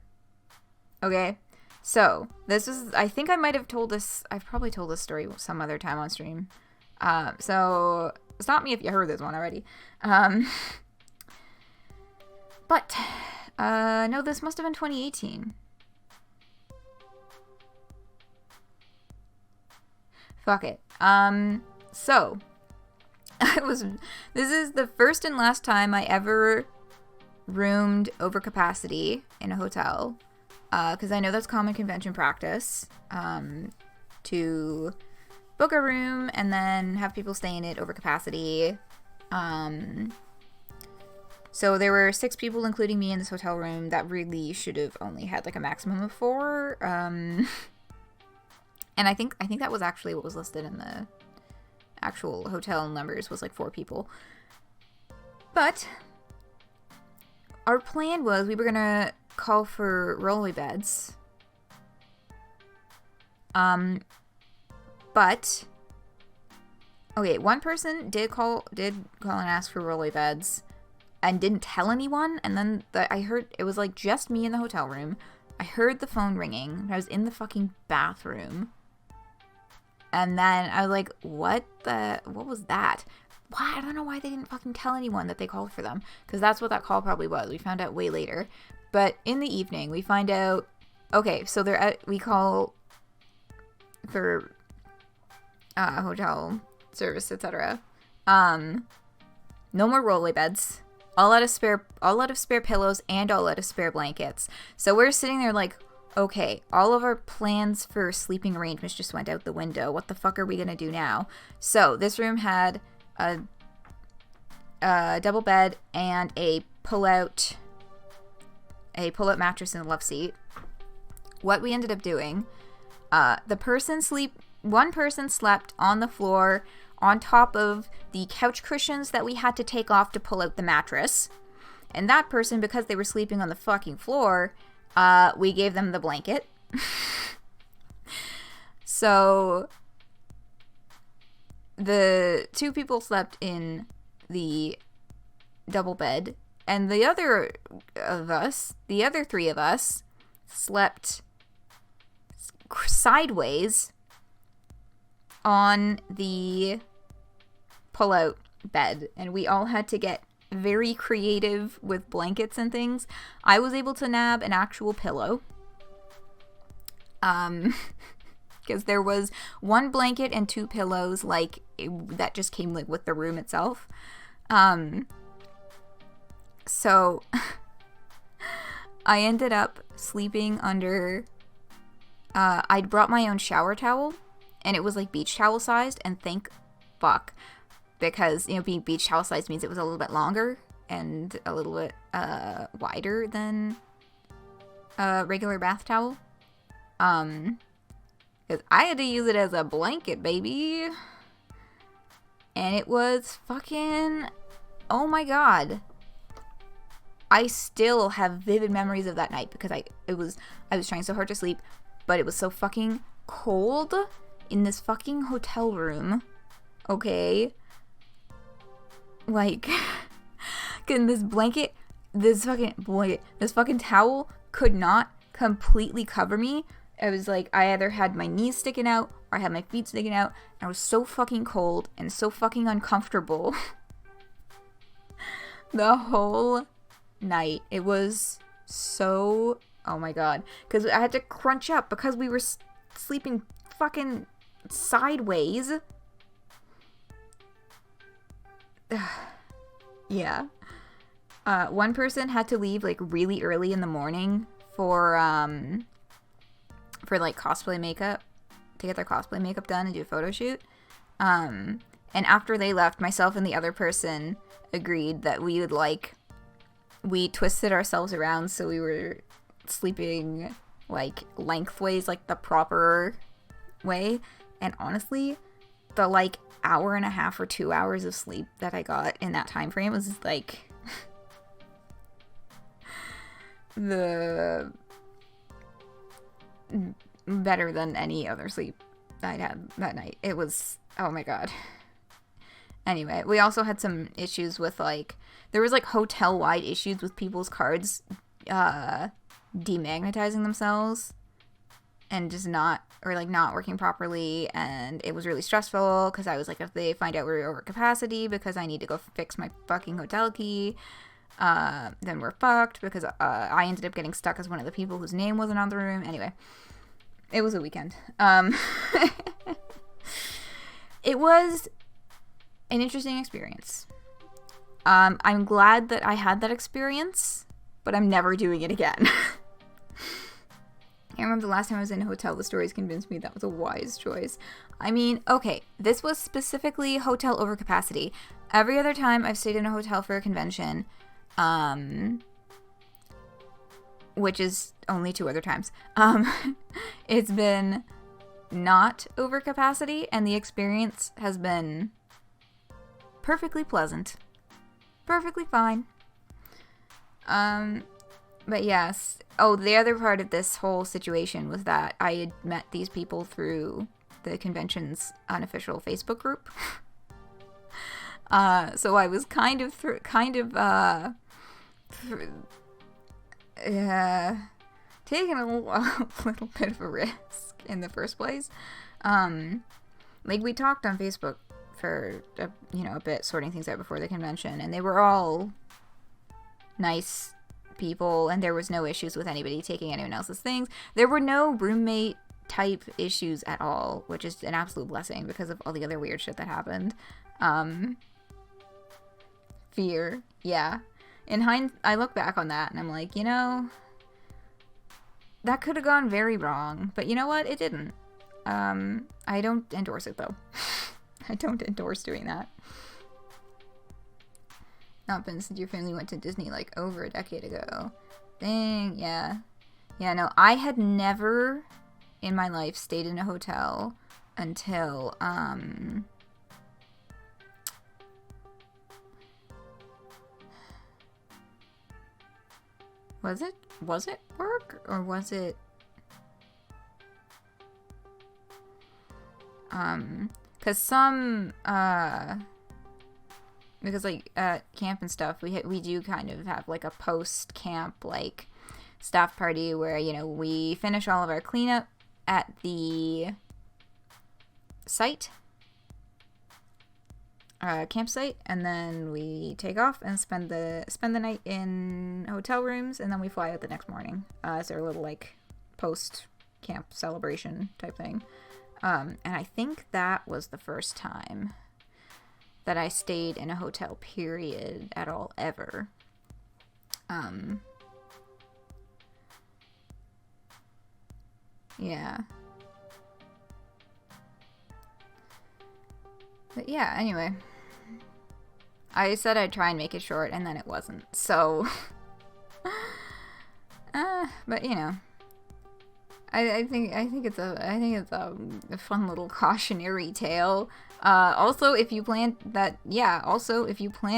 Okay? So, I think I might have told this, I've probably told this story some other time on stream. So, stop me if you heard this one already. But, no, this must have been 2018. Fuck it. So, this is the first and last time I ever roomed over capacity in a hotel. Because I know that's common convention practice, to book a room and then have people stay in it over capacity. So there were 6 people, including me, in this hotel room that really should have only had a maximum of 4. And I think that was actually what was listed in the actual hotel numbers, was 4 people. But our plan was we were gonna call for rolly beds. But okay, one person did call and ask for rolly beds and didn't tell anyone, and then I heard it was just me in the hotel room. I heard the phone ringing. I was in the fucking bathroom. And then I was like, what was that? Why? I don't know why they didn't fucking tell anyone that they called for them. Because that's what that call probably was. We found out way later. But in the evening, we find out, okay, so we call for hotel service, etc. No more rolly beds. All out of spare pillows and all out of spare blankets. So we're sitting there okay, all of our plans for sleeping arrangements just went out the window. What the fuck are we gonna do now? So this room had a double bed and a pull-out mattress in the love seat. What we ended up doing, one person slept on the floor on top of the couch cushions that we had to take off to pull out the mattress. And that person, because they were sleeping on the fucking floor, we gave them the blanket. So the 2 people slept in the double bed, and the other 3 of us slept sideways on the pull-out bed, and we all had to get very creative with blankets and things. I was able to nab an actual pillow, because there was 1 blanket and 2 pillows that just came with the room itself. So I ended up sleeping under I'd brought my own shower towel, and it was beach towel sized, and thank fuck, because being beach towel sized means it was a little bit longer and a little bit wider than a regular bath towel. Because I had to use it as a blanket, baby. And it was fucking, oh my god. I still have vivid memories of that night because I was trying so hard to sleep, but it was so fucking cold in this fucking hotel room. Okay? This fucking towel could not completely cover me. It was I either had my knees sticking out or I had my feet sticking out. And I was so fucking cold and so fucking uncomfortable. The whole night. It was so, oh my god. Because I had to crunch up because we were sleeping fucking sideways. Yeah. One person had to leave, like, really early in the morning for like, cosplay makeup, to get their cosplay makeup done and do a photo shoot. And after they left, myself and the other person agreed that we would, like, we twisted ourselves around so we were sleeping, like, lengthways, like, the proper way. And honestly, the, like, hour and a half or 2 hours of sleep that I got in that time frame was, like, the better than any other sleep I'd had that night. It was, oh my god. Anyway, we also had some issues with, like, there was, like, hotel-wide issues with people's cards demagnetizing themselves and just not working properly, and it was really stressful because I was like, if they find out we're over capacity because I need to go fix my fucking hotel key, then we're fucked, because I ended up getting stuck as one of the people whose name wasn't on the room. Anyway, it was a weekend. It was an interesting experience. I'm glad that I had that experience, but I'm never doing it again. I remember the last time I was in a hotel, the stories convinced me that was a wise choice. I mean, okay, this was specifically hotel overcapacity. Every other time I've stayed in a hotel for a convention, which is only 2 other times, it's been not overcapacity, and the experience has been perfectly pleasant. Perfectly fine. But yes. Oh, the other part of this whole situation was that I had met these people through the convention's unofficial Facebook group. So I was taking a little bit of a risk in the first place. Like, we talked on Facebook for a bit, sorting things out before the convention, and they were all nice people, and there was no issues with anybody taking anyone else's things. There were no roommate type issues at all, which is an absolute blessing because of all the other weird shit that happened. Fear, yeah. I look back on that and I'm like, that could have gone very wrong, but you know what? It didn't. I don't endorse it though. I don't endorse doing that. Not been since your family went to Disney like over a decade ago. Dang, yeah. Yeah, no, I had never in my life stayed in a hotel until, was it work, or was it, because like at camp and stuff, we do kind of have like a post camp like staff party where we finish all of our cleanup at the site, campsite, and then we take off and spend the night in hotel rooms, and then we fly out the next morning as our little like post camp celebration type thing. And I think that was the first time that I stayed in a hotel period at all ever. Yeah. But yeah, anyway. I said I'd try and make it short, and then it wasn't. So, but I think it's a fun little cautionary tale. Also, if you plan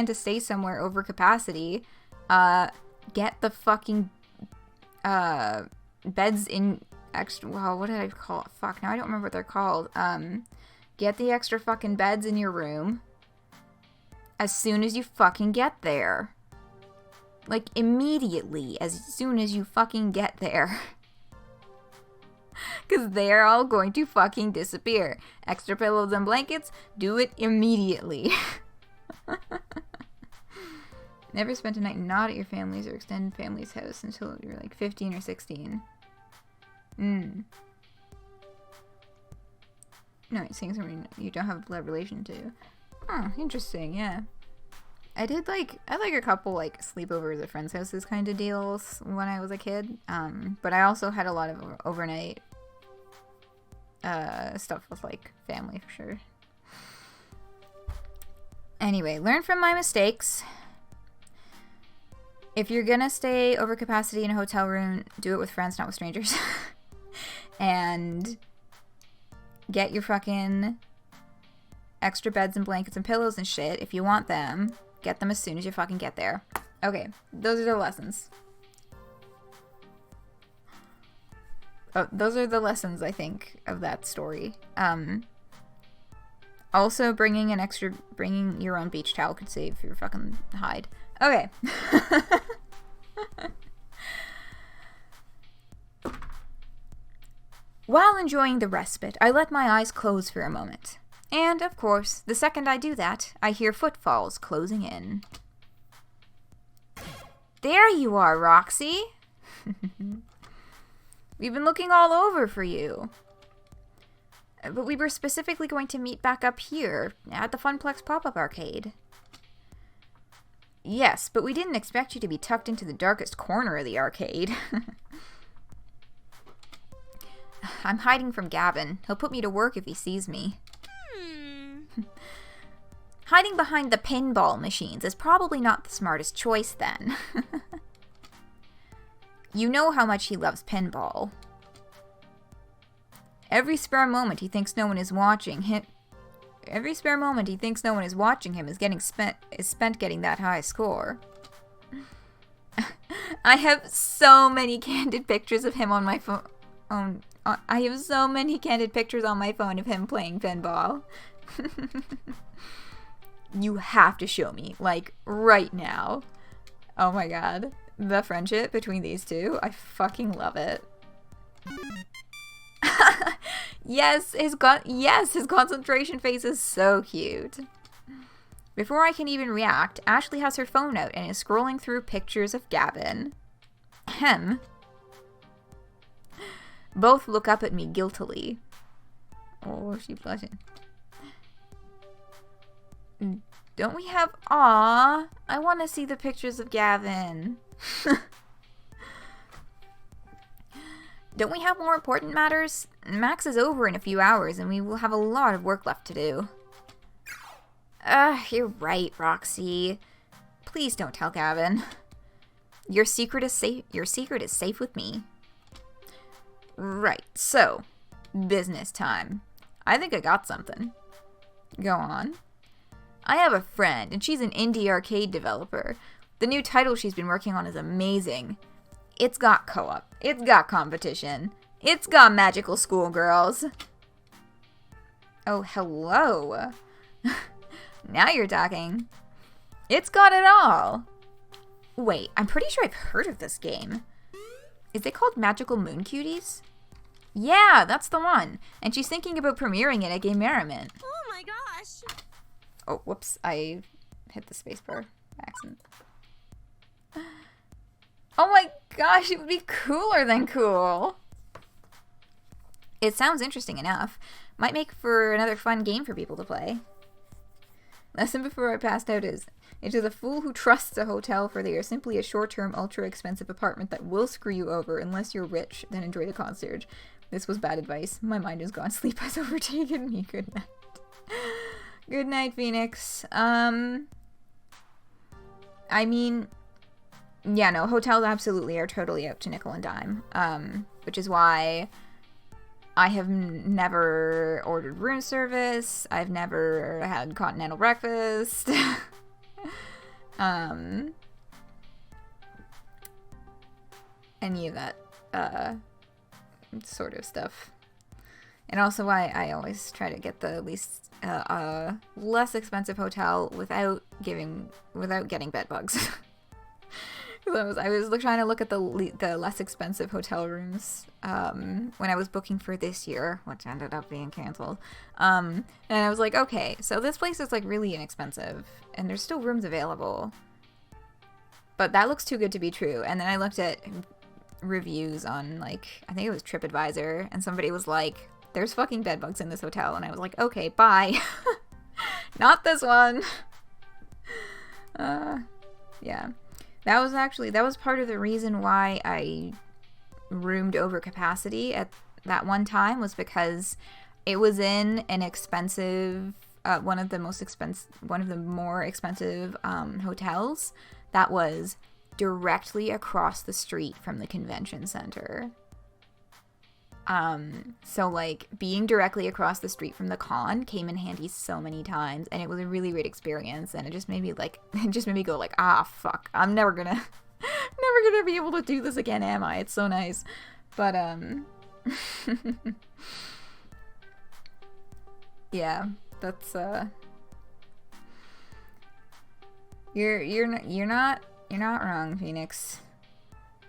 to stay somewhere over capacity, get the fucking beds in extra. Well, what did I call it? Fuck, now I don't remember what they're called. Get the extra fucking beds in your room as soon as you fucking get there. Like, immediately, as soon as you fucking get there. Because they're all going to fucking disappear. Extra pillows and blankets, do it immediately. Never spent a night not at your family's or extended family's house until you were like 15 or 16. No, you're seeing someone you don't have a blood relation to. Oh, interesting, yeah. I had a couple, like, sleepovers at friends' houses kind of deals when I was a kid. But I also had a lot of overnight stuff with, like, family, for sure. Anyway, learn from my mistakes. If you're gonna stay over capacity in a hotel room, do it with friends, not with strangers. And get your fucking extra beds and blankets and pillows and shit. If you want them, get them as soon as you fucking get there. Okay, those are the lessons. Oh, those are the lessons, I think, of that story. Also, bringing your own beach towel could save your fucking hide. Okay. While enjoying the respite, I let my eyes close for a moment. And, of course, the second I do that, I hear footfalls closing in. There you are, Roxy! We've been looking all over for you. But we were specifically going to meet back up here, at the Funplex Pop-Up Arcade. Yes, but we didn't expect you to be tucked into the darkest corner of the arcade. I'm hiding from Gavin. He'll put me to work if he sees me. Hiding behind the pinball machines is probably not the smartest choice, then. You know how much he loves pinball. Every spare moment he thinks no one is watching him. Every spare moment he thinks no one is watching him is spent getting that high score. I have so many candid pictures of him on my phone. I have so many candid pictures on my phone of him playing pinball. You have to show me, like, right now. Oh my god. The friendship between these two, I fucking love it. Yes, his concentration face is so cute. Before I can even react, Ashley has her phone out and is scrolling through pictures of Gavin. Ahem. Both look up at me guiltily. Oh, she's blushing. Don't we have... Aw, I want to see the pictures of Gavin. Don't we have more important matters? Max is over in a few hours, and we will have a lot of work left to do. You're right, Roxy. Please don't tell Gavin. Your secret is safe. Your secret is safe with me. Right, so, business time. I think I got something. Go on. I have a friend, and she's an indie arcade developer. The new title she's been working on is amazing. It's got co-op. It's got competition. It's got magical schoolgirls. Oh, hello. Now you're talking. It's got it all. Wait, I'm pretty sure I've heard of this game. Is it called Magical Moon Cuties? Yeah, that's the one. And she's thinking about premiering it at Gaymerriment. Oh my gosh. Oh, whoops. I hit the spacebar by accident. Oh my gosh, it would be cooler than cool. It sounds interesting enough. Might make for another fun game for people to play. Lesson before I passed out is, it is a fool who trusts a hotel, for they are simply a short-term, ultra-expensive apartment that will screw you over unless you're rich, then enjoy the concierge. This was bad advice. My mind is gone. Sleep has overtaken me. Good night. Good night, Phoenix. I mean... Yeah, no, hotels absolutely are totally out to nickel and dime, which is why I have never ordered room service. I've never had continental breakfast. Any of that, sort of stuff. And also why I always try to get the least, less expensive hotel without getting bed bugs. I was trying to look at the less expensive hotel rooms when I was booking for this year, which ended up being canceled. And I was like, okay, so this place is like really inexpensive, and there's still rooms available. But that looks too good to be true. And then I looked at reviews on, like, I think it was TripAdvisor, and somebody was like, there's fucking bedbugs in this hotel. And I was like, okay, bye. Not this one. Yeah. That was part of the reason why I roomed over capacity at that one time, was because it was in an expensive, one of the more expensive hotels that was directly across the street from the convention center. So like being directly across the street from the con came in handy so many times, and it was a really great experience, and it just made me go like, ah, fuck, I'm never gonna be able to do this again, am I? It's so nice. But yeah, that's you're not wrong, Phoenix.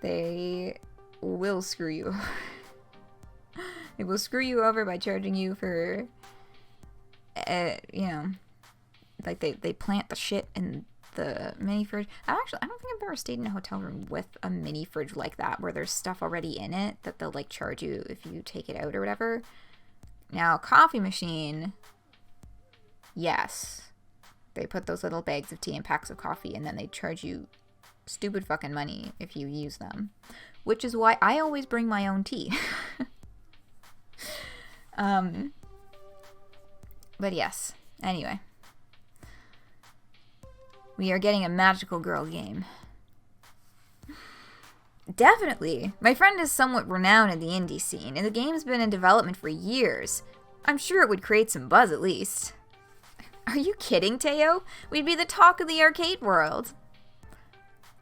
They will screw you. They will screw you over by charging you for, you know, like they plant the shit in the mini fridge. I don't think I've ever stayed in a hotel room with a mini fridge like that, where there's stuff already in it that they'll like charge you if you take it out or whatever. Now, coffee machine, yes, they put those little bags of tea and packs of coffee, and then they charge you stupid fucking money if you use them, which is why I always bring my own tea. But yes, anyway. We are getting a magical girl game. Definitely. My friend is somewhat renowned in the indie scene, and the game's been in development for years. I'm sure it would create some buzz at least. Are you kidding, Teo? We'd be the talk of the arcade world.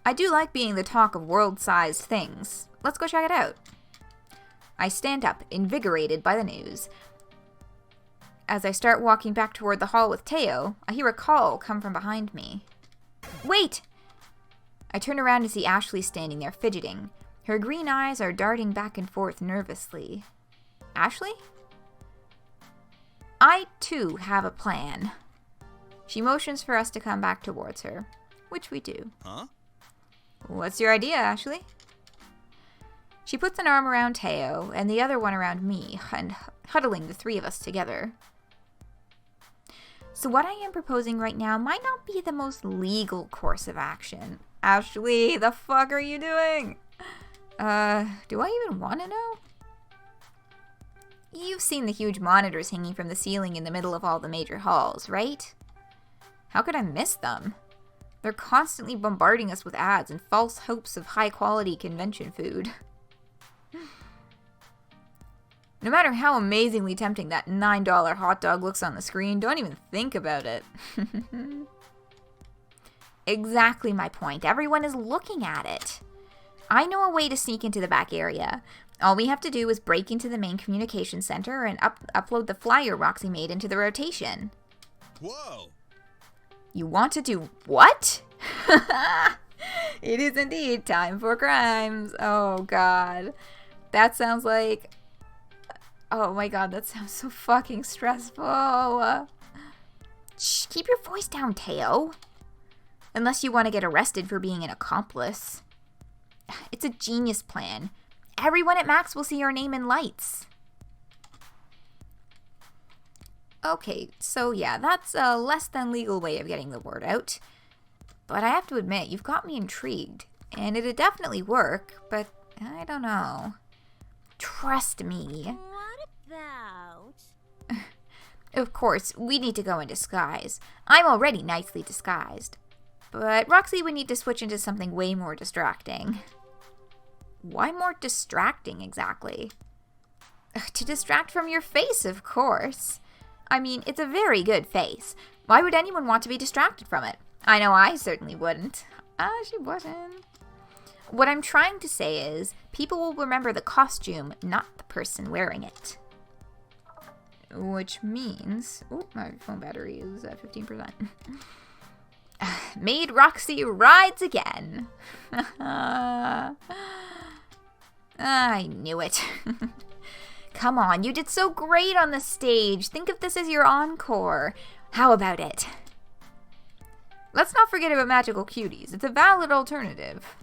I do like being the talk of world-sized things. Let's go check it out. I stand up, invigorated by the news. As I start walking back toward the hall with Teo, I hear a call come from behind me. Wait! I turn around to see Ashley standing there fidgeting. Her green eyes are darting back and forth nervously. Ashley? I, too, have a plan. She motions for us to come back towards her, which we do. Huh? What's your idea, Ashley? She puts an arm around Teo and the other one around me, and huddling the three of us together. So what I am proposing right now might not be the most legal course of action. Ashley, the fuck are you doing? Do I even want to know? You've seen the huge monitors hanging from the ceiling in the middle of all the major halls, right? How could I miss them? They're constantly bombarding us with ads and false hopes of high-quality convention food. No matter how amazingly tempting that $9 hot dog looks on the screen, don't even think about it. Exactly my point. Everyone is looking at it. I know a way to sneak into the back area. All we have to do is break into the main communication center and upload the flyer Roxy made into the rotation. Whoa! You want to do what? It is indeed time for crimes. Oh, God. That sounds like... Oh, my God. That sounds so fucking stressful. Shh, keep your voice down, Teo. Unless you want to get arrested for being an accomplice. It's a genius plan. Everyone at Max will see your name in lights. Okay, so yeah, that's a less than legal way of getting the word out. But I have to admit, you've got me intrigued. And it'd definitely work, but I don't know. Trust me. What about? Of course, we need to go in disguise. I'm already nicely disguised. But Roxy would need to switch into something way more distracting. Why more distracting, exactly? To distract from your face, of course. I mean, it's a very good face. Why would anyone want to be distracted from it? I know I certainly wouldn't. She wouldn't. What I'm trying to say is, people will remember the costume, not the person wearing it. Which means... Oh, my phone battery is at 15%. Made Roxy rides again. I knew it. Come on, you did so great on the stage. Think of this as your encore. How about it? Let's not forget about magical cuties. It's a valid alternative.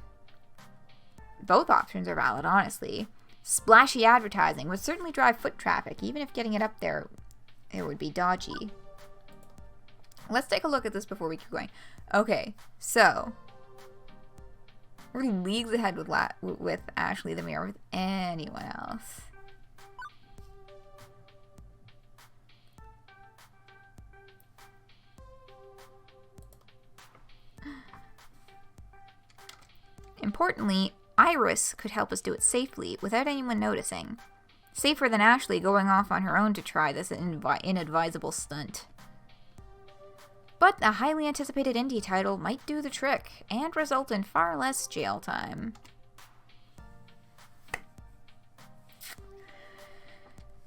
Both options are valid, honestly. Splashy advertising would certainly drive foot traffic, even if getting it up there, it would be dodgy. Let's take a look at this before we keep going. Okay, so we're leagues ahead with Ashley the Mirror with anyone else. Importantly, Iris could help us do it safely without anyone noticing. Safer than Ashley going off on her own to try this inadvisable stunt. But a highly anticipated indie title might do the trick and result in far less jail time.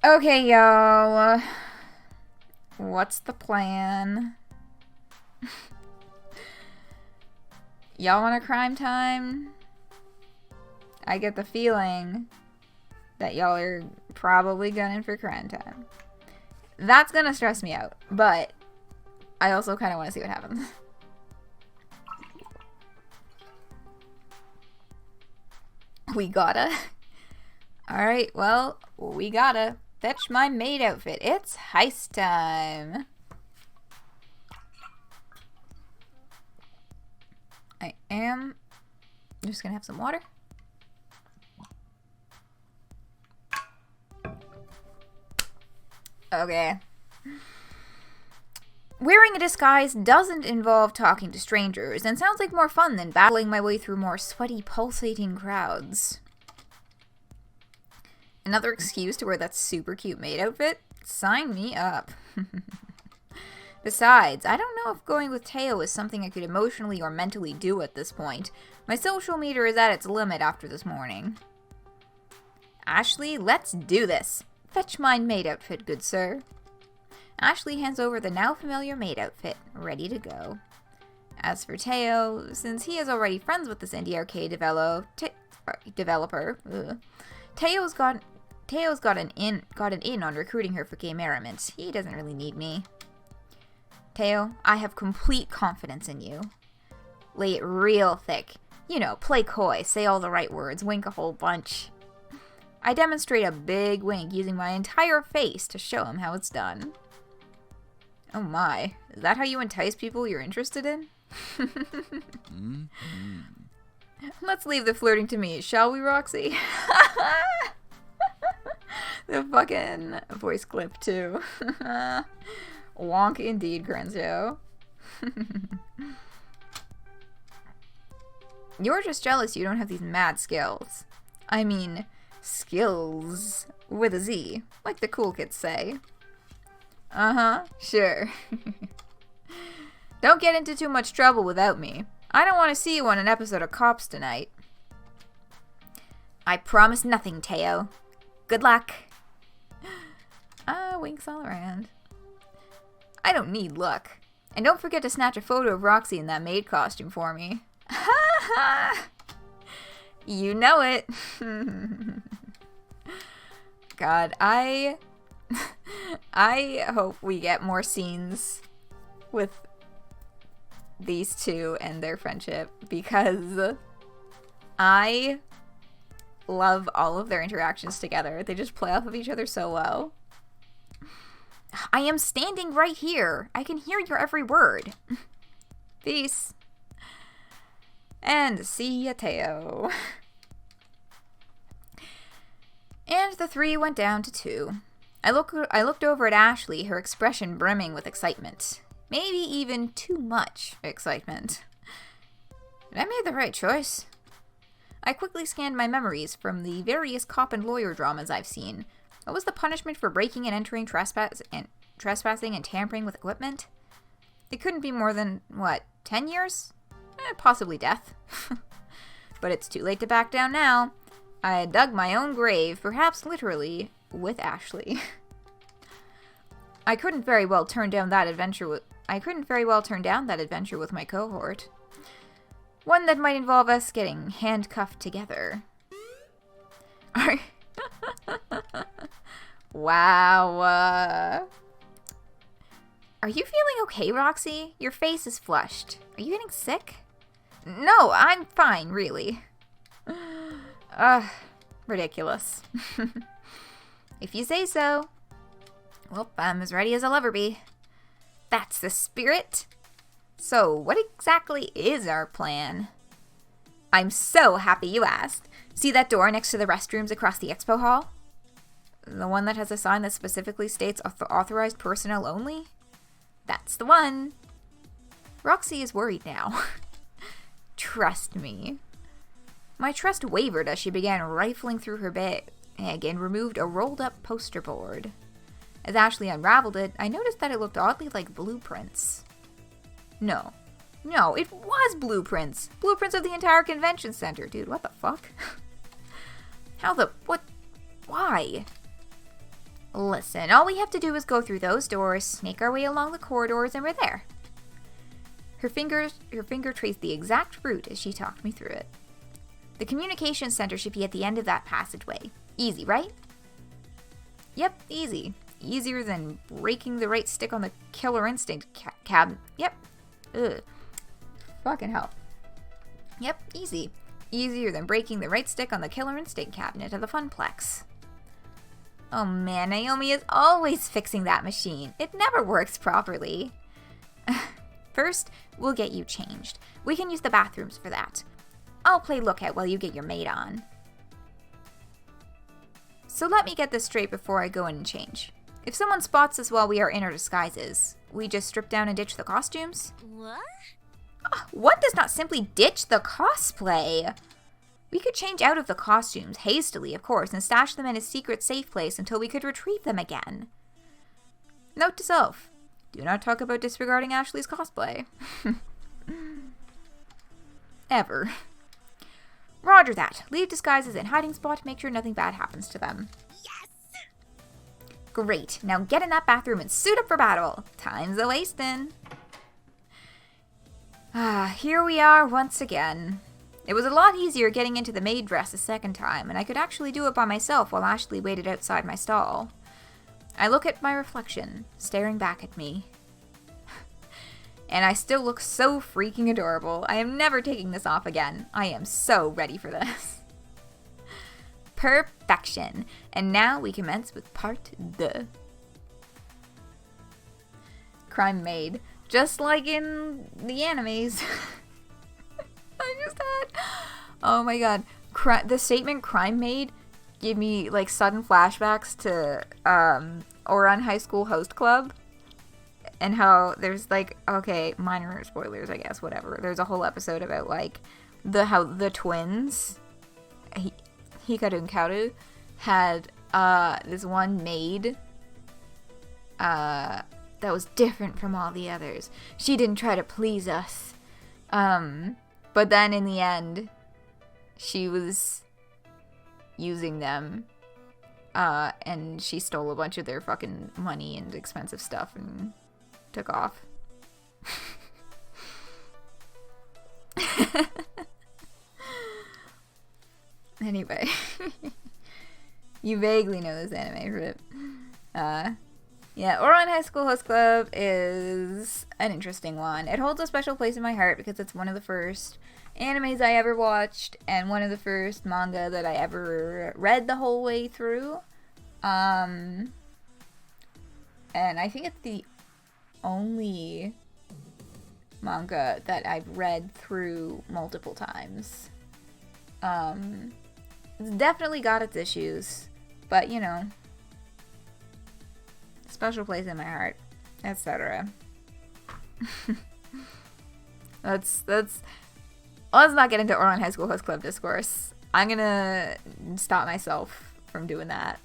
Okay, y'all. What's the plan? Y'all want a crime time? I get the feeling that y'all are probably gunning for crime time. That's gonna stress me out, but I also kind of want to see what happens. We gotta. Alright, well, we gotta fetch my maid outfit. It's heist time. I am just gonna have some water. Okay. Wearing a disguise doesn't involve talking to strangers, and sounds like more fun than battling my way through more sweaty, pulsating crowds. Another excuse to wear that super cute maid outfit? Sign me up. Besides, I don't know if going with Teo is something I could emotionally or mentally do at this point. My social meter is at its limit after this morning. Ashley, let's do this. Fetch my maid outfit, good sir. Ashley hands over the now familiar maid outfit, ready to go. As for Teo, since he is already friends with this indie arcade developer, Teo's got an in on recruiting her for Gaymerriment. He doesn't really need me. Teo, I have complete confidence in you. Lay it real thick. You know, play coy, say all the right words, wink a whole bunch. I demonstrate a big wink using my entire face to show him how it's done. Oh my, is that how you entice people you're interested in? Let's leave the flirting to me, shall we, Roxy? The fucking voice clip, too. Wonk indeed, Grenzo. You're just jealous you don't have these mad skills. I mean, skills with a Z, like the cool kids say. Uh-huh, sure. Don't get into too much trouble without me. I don't want to see you on an episode of Cops tonight. I promise nothing, Teo. Good luck. Winks all around. I don't need luck. And don't forget to snatch a photo of Roxy in that maid costume for me. Ha ha! You know it. God, I hope we get more scenes with these two and their friendship, because I love all of their interactions together. They just play off of each other so well. I am standing right here. I can hear your every word. Peace. And see ya, Teo. And the 3 went down to 2. I looked over at Ashley, her expression brimming with excitement. Maybe even too much excitement. Did I make the right choice? I quickly scanned my memories from the various cop and lawyer dramas I've seen. What was the punishment for breaking and entering trespassing and tampering with equipment? It couldn't be more than, what, 10 years? Possibly death. But it's too late to back down now. I dug my own grave, perhaps literally, with Ashley. I couldn't very well turn down that adventure with my cohort. One that might involve us getting handcuffed together. Wow. Are you feeling okay, Roxy? Your face is flushed. Are you getting sick? No, I'm fine, really. ridiculous. If you say so. Well, I'm as ready as I'll ever be. That's the spirit. So, what exactly is our plan? I'm so happy you asked. See that door next to the restrooms across the expo hall? The one that has a sign that specifically states authorized personnel only? That's the one. Roxy is worried now. Trust me. My trust wavered as she began rifling through her bag and removed a rolled-up poster board. As Ashley unraveled it, I noticed that it looked oddly like blueprints. No, it was blueprints! Blueprints of the entire convention center, dude, what the fuck? Why? Listen, all we have to do is go through those doors, snake our way along the corridors, and we're there. Her finger traced the exact route as she talked me through it. The communication center should be at the end of that passageway. Easy, right? Yep, easy. Easier than breaking the right stick on the Killer Instinct cabinet. Yep. Ugh. Fucking hell. Yep, easy. Easier than breaking the right stick on the Killer Instinct cabinet of the Funplex. Oh man, Naomi is always fixing that machine. It never works properly. First, we'll get you changed. We can use the bathrooms for that. I'll play lookout while you get your maid on. So let me get this straight before I go in and change. If someone spots us while we are in our disguises, we just strip down and ditch the costumes? What? One does not simply ditch the cosplay. We could change out of the costumes, hastily of course, and stash them in a secret safe place until we could retrieve them again. Note to self, do not talk about disregarding Ashley's cosplay. Ever. Roger that. Leave disguises in hiding spot, make sure nothing bad happens to them. Yes! Great, now get in that bathroom and suit up for battle. Time's a-wastin'. Here we are once again. It was a lot easier getting into the maid dress a second time, and I could actually do it by myself while Ashley waited outside my stall. I look at my reflection, staring back at me. And I still look so freaking adorable. I am never taking this off again. I am so ready for this. Perfection. And now we commence with part 2. Crime maid. Just like in the animes. I just had... Oh my god. The statement crime maid gave me like sudden flashbacks to Ouran High School Host Club. And how there's like, okay, minor spoilers, I guess, whatever. There's a whole episode about like how the twins, Hikaru and Kaoru, had this one maid that was different from all the others. She didn't try to please us. But then in the end, she was using them. And she stole a bunch of their fucking money and expensive stuff and took off. Anyway. You vaguely know this anime, Rip. Yeah, Ouran High School Host Club is an interesting one. It holds a special place in my heart because it's one of the first animes I ever watched and one of the first manga that I ever read the whole way through. And I think it's the only manga that I've read through multiple times. It's definitely got its issues, but you know, special place in my heart, etc. Let's not get into Ouran High School Host Club discourse. I'm gonna stop myself from doing that.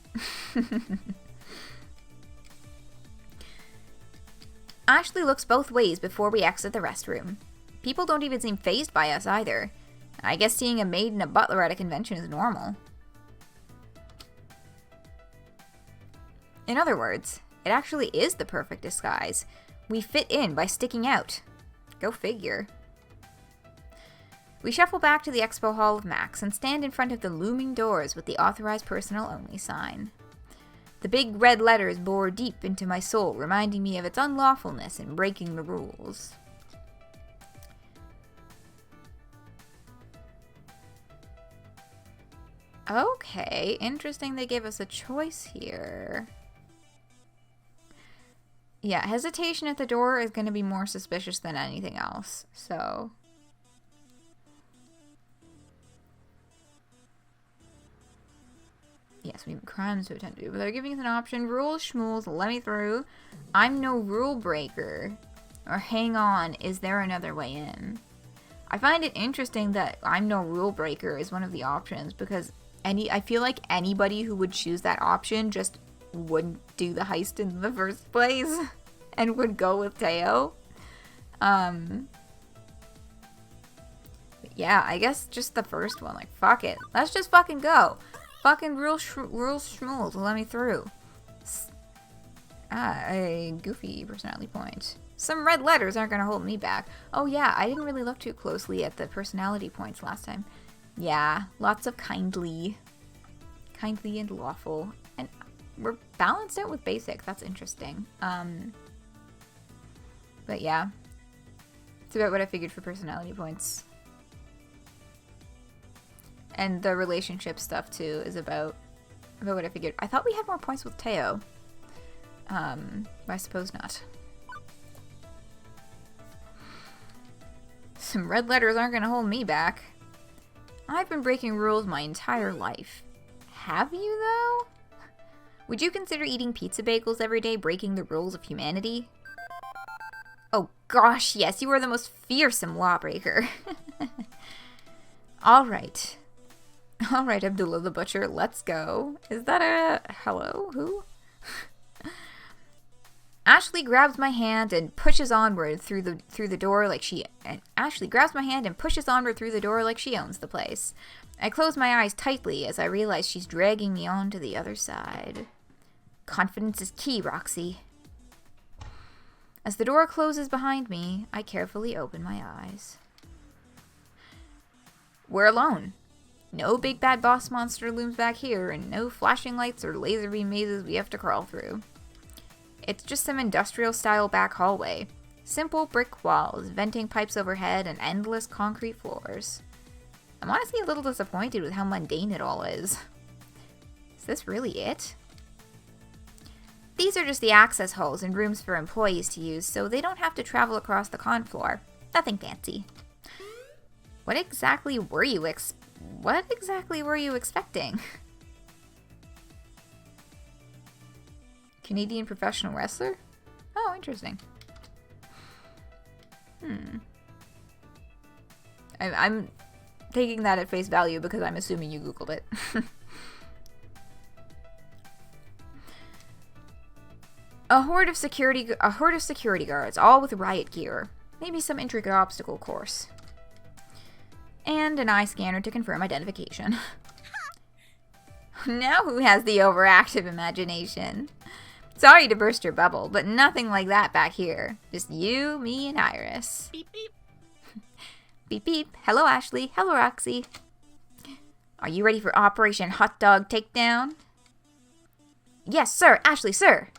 Ashley looks both ways before we exit the restroom. People don't even seem fazed by us either. I guess seeing a maid and a butler at a convention is normal. In other words, it actually is the perfect disguise. We fit in by sticking out. Go figure. We shuffle back to the expo hall of Max and stand in front of the looming doors with the authorized personnel only sign. The big red letters bore deep into my soul, reminding me of its unlawfulness in breaking the rules. Okay, interesting they gave us a choice here. Yeah, hesitation at the door is going to be more suspicious than anything else, so... Yes, we have crimes to attend to, but they're giving us an option. Rules, schmools, let me through. I'm no rule breaker. Or hang on, is there another way in? I find it interesting that I'm no rule breaker is one of the options, because I feel like anybody who would choose that option just wouldn't do the heist in the first place and would go with Teo. But yeah, I guess just the first one. Like, fuck it. Let's just fucking go. Fucking rules schmools, let me through. A goofy personality point. Some red letters aren't gonna hold me back. Oh yeah, I didn't really look too closely at the personality points last time. Yeah, lots of kindly and lawful. And we're balanced out with basic, that's interesting. But yeah. It's about what I figured for personality points. And the relationship stuff, too, is about what I figured. I thought we had more points with Teo. But I suppose not. Some red letters aren't gonna hold me back. I've been breaking rules my entire life. Have you, though? Would you consider eating pizza bagels every day breaking the rules of humanity? Oh gosh, yes, you are the most fearsome lawbreaker. Alright. Alright, Abdullah the Butcher, let's go. Is that a... hello? Who? Ashley grabs my hand and pushes onward through the door like she... Ashley grabs my hand and pushes onward through the door like she owns the place. I close my eyes tightly as I realize she's dragging me on to the other side. Confidence is key, Roxy. As the door closes behind me, I carefully open my eyes. We're alone. No big bad boss monster looms back here, and no flashing lights or laser beam mazes we have to crawl through. It's just some industrial-style back hallway. Simple brick walls, venting pipes overhead, and endless concrete floors. I'm honestly a little disappointed with how mundane it all is. Is this really it? These are just the access holes and rooms for employees to use, so they don't have to travel across the con floor. Nothing fancy. What exactly were you expecting? Canadian professional wrestler? Oh, interesting. I'm taking that at face value because I'm assuming you Googled it. A horde of security guards, all with riot gear. Maybe some intricate obstacle course. And an eye scanner to confirm identification. Now who has the overactive imagination? Sorry to burst your bubble, but nothing like that back here. Just you, me, and Iris. Beep beep. Beep beep. Hello, Ashley. Hello, Roxy. Are you ready for Operation Hot Dog Takedown? Yes, sir. Ashley, sir.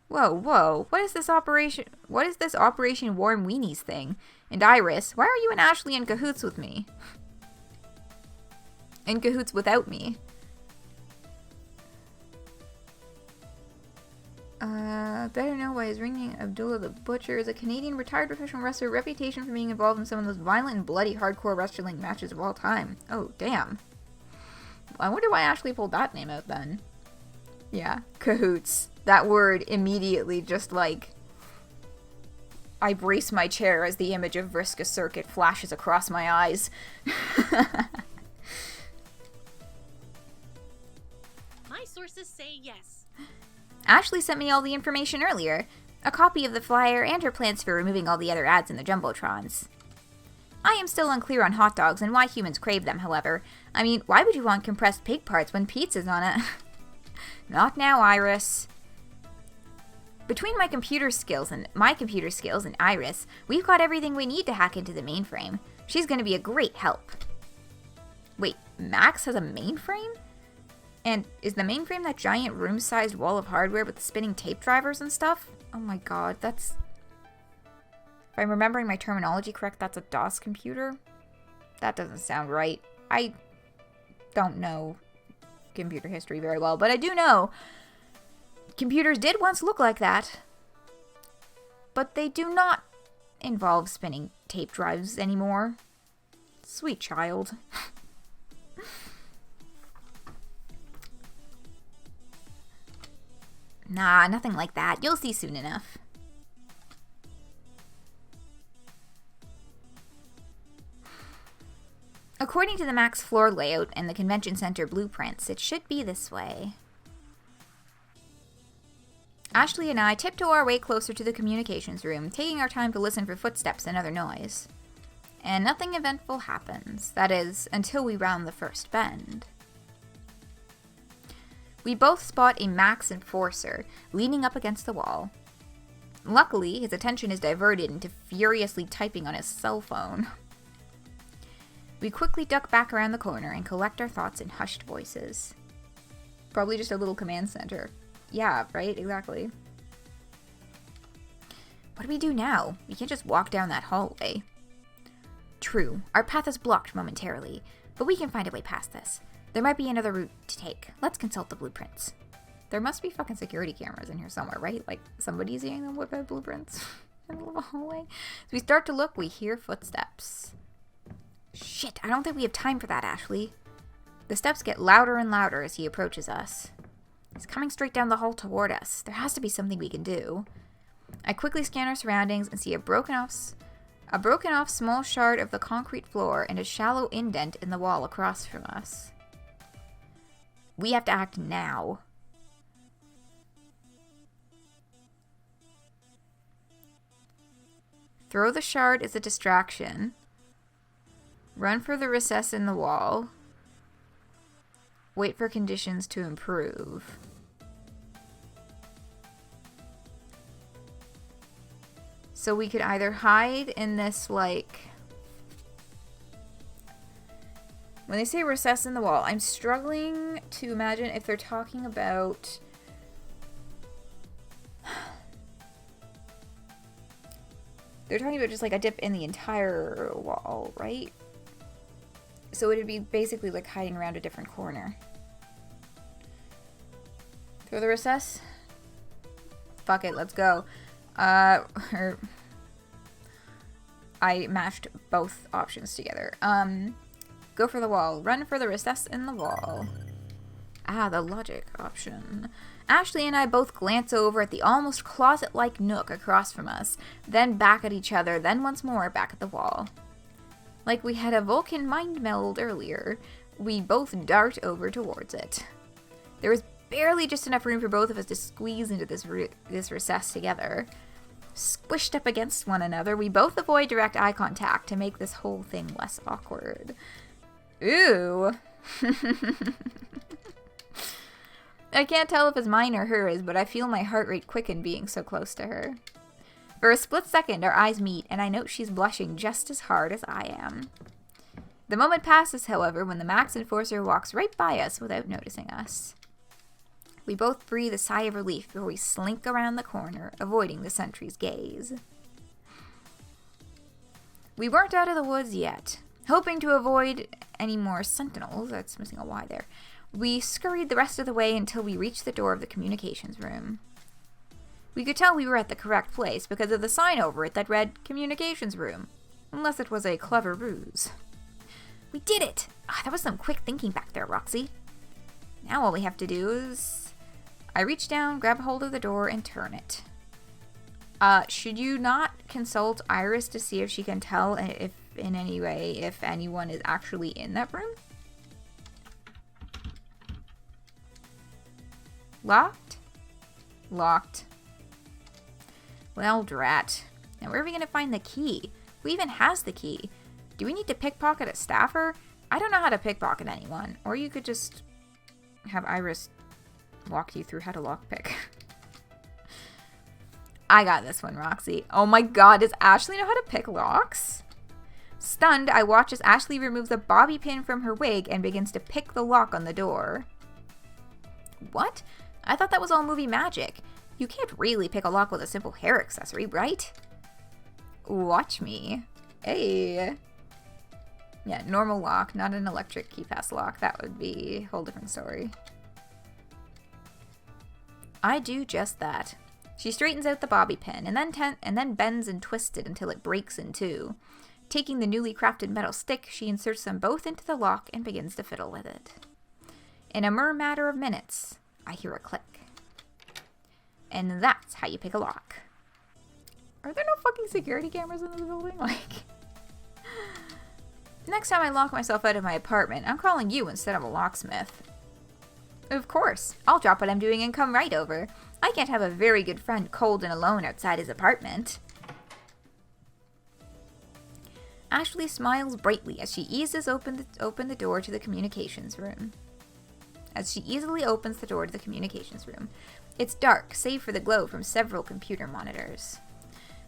Whoa. What is this Operation Warm Weenies thing? And Iris, why are you and Ashley in cahoots with me? In cahoots without me? Better know why his ringing Abdullah the Butcher is a Canadian retired professional wrestler, reputation for being involved in some of the most violent and bloody hardcore wrestling matches of all time. Oh, damn. I wonder why Ashley pulled that name out then. Yeah, cahoots. That word immediately just like... I brace my chair as the image of Vriska Circuit flashes across my eyes. My sources say yes. Ashley sent me all the information earlier. A copy of the flyer and her plans for removing all the other ads in the Jumbotrons. I am still unclear on hot dogs and why humans crave them, however. I mean, why would you want compressed pig parts when pizza's on it? Not now, Iris. Between my computer skills and Iris, we've got everything we need to hack into the mainframe. She's gonna be a great help. Wait, Max has a mainframe? And is the mainframe that giant room-sized wall of hardware with the spinning tape drivers and stuff? Oh my god, that's... If I'm remembering my terminology correct, that's a DOS computer? That doesn't sound right. don't know computer history very well, but I do know computers did once look like that, but they do not involve spinning tape drives anymore. Sweet child. Nah, nothing like that. You'll see soon enough. According to the Max floor layout and the convention center blueprints, it should be this way. Ashley and I tiptoe our way closer to the communications room, taking our time to listen for footsteps and other noise. And nothing eventful happens. That is, until we round the first bend. We both spot a Max enforcer leaning up against the wall. Luckily, his attention is diverted into furiously typing on his cell phone. We quickly duck back around the corner and collect our thoughts in hushed voices. Probably just a little command center. Yeah, right? Exactly. What do we do now? We can't just walk down that hallway. True, our path is blocked momentarily, but we can find a way past this. There might be another route to take. Let's consult the blueprints. There must be fucking security cameras in here somewhere, right? Like, somebody's using them with the blueprints in the little hallway. As we start to look, we hear footsteps. Shit, I don't think we have time for that, Ashley. The steps get louder and louder as he approaches us. He's coming straight down the hall toward us. There has to be something we can do. I quickly scan our surroundings and see a broken off small shard of the concrete floor and a shallow indent in the wall across from us. We have to act now. Throw the shard as a distraction. Run for the recess in the wall. Wait for conditions to improve. So we could either hide in this, like... When they say recess in the wall, I'm struggling to imagine if they're talking about... They're talking about just like a dip in the entire wall, right? So it'd be basically like hiding around a different corner. Through the recess? Fuck it, let's go. I mashed both options together. Go for the wall. Run for the recess in the wall. Ah, the logic option. Ashley and I both glance over at the almost closet-like nook across from us, then back at each other, then once more back at the wall. Like we had a Vulcan mind meld earlier, we both dart over towards it. There was barely just enough room for both of us to squeeze into this recess together. Squished up against one another, we both avoid direct eye contact to make this whole thing less awkward. Ooh. I can't tell if it's mine or hers, but I feel my heart rate quicken being so close to her. For a split second, our eyes meet, and I note she's blushing just as hard as I am. The moment passes, however, when the Max Enforcer walks right by us without noticing us. We both breathe a sigh of relief before we slink around the corner, avoiding the sentry's gaze. We weren't out of the woods yet. Hoping to avoid any more sentinels, that's missing a Y there, we scurried the rest of the way until we reached the door of the communications room. We could tell we were at the correct place because of the sign over it that read communications room, unless it was a clever ruse. We did it! Ah, that was some quick thinking back there, Roxy. Now all we have to do is... I reach down, grab hold of the door, and turn it. Should you not consult Iris to see if she can tell if in any way if anyone is actually in that room? Locked? Locked. Well, drat. Now where are we going to find the key? Who even has the key? Do we need to pickpocket a staffer? I don't know how to pickpocket anyone. Or you could just have Iris walk you through how to lockpick. I got this one, Roxy. Oh my god, does Ashley know how to pick locks? Stunned, I watch as Ashley removes a bobby pin from her wig and begins to pick the lock on the door. What? I thought that was all movie magic. You can't really pick a lock with a simple hair accessory, right? Watch me. Hey. Yeah, normal lock, not an electric keypass lock. That would be a whole different story. I do just that. She straightens out the bobby pin, and then bends and twists it until it breaks in two. Taking the newly crafted metal stick, she inserts them both into the lock and begins to fiddle with it. In a mere matter of minutes, I hear a click. And that's how you pick a lock. Are there no fucking security cameras in this building? Like, next time I lock myself out of my apartment, I'm calling you instead of a locksmith. Of course, I'll drop what I'm doing and come right over. I can't have a very good friend cold and alone outside his apartment. Ashley smiles brightly as she eases open the door to the communications room. It's dark, save for the glow from several computer monitors.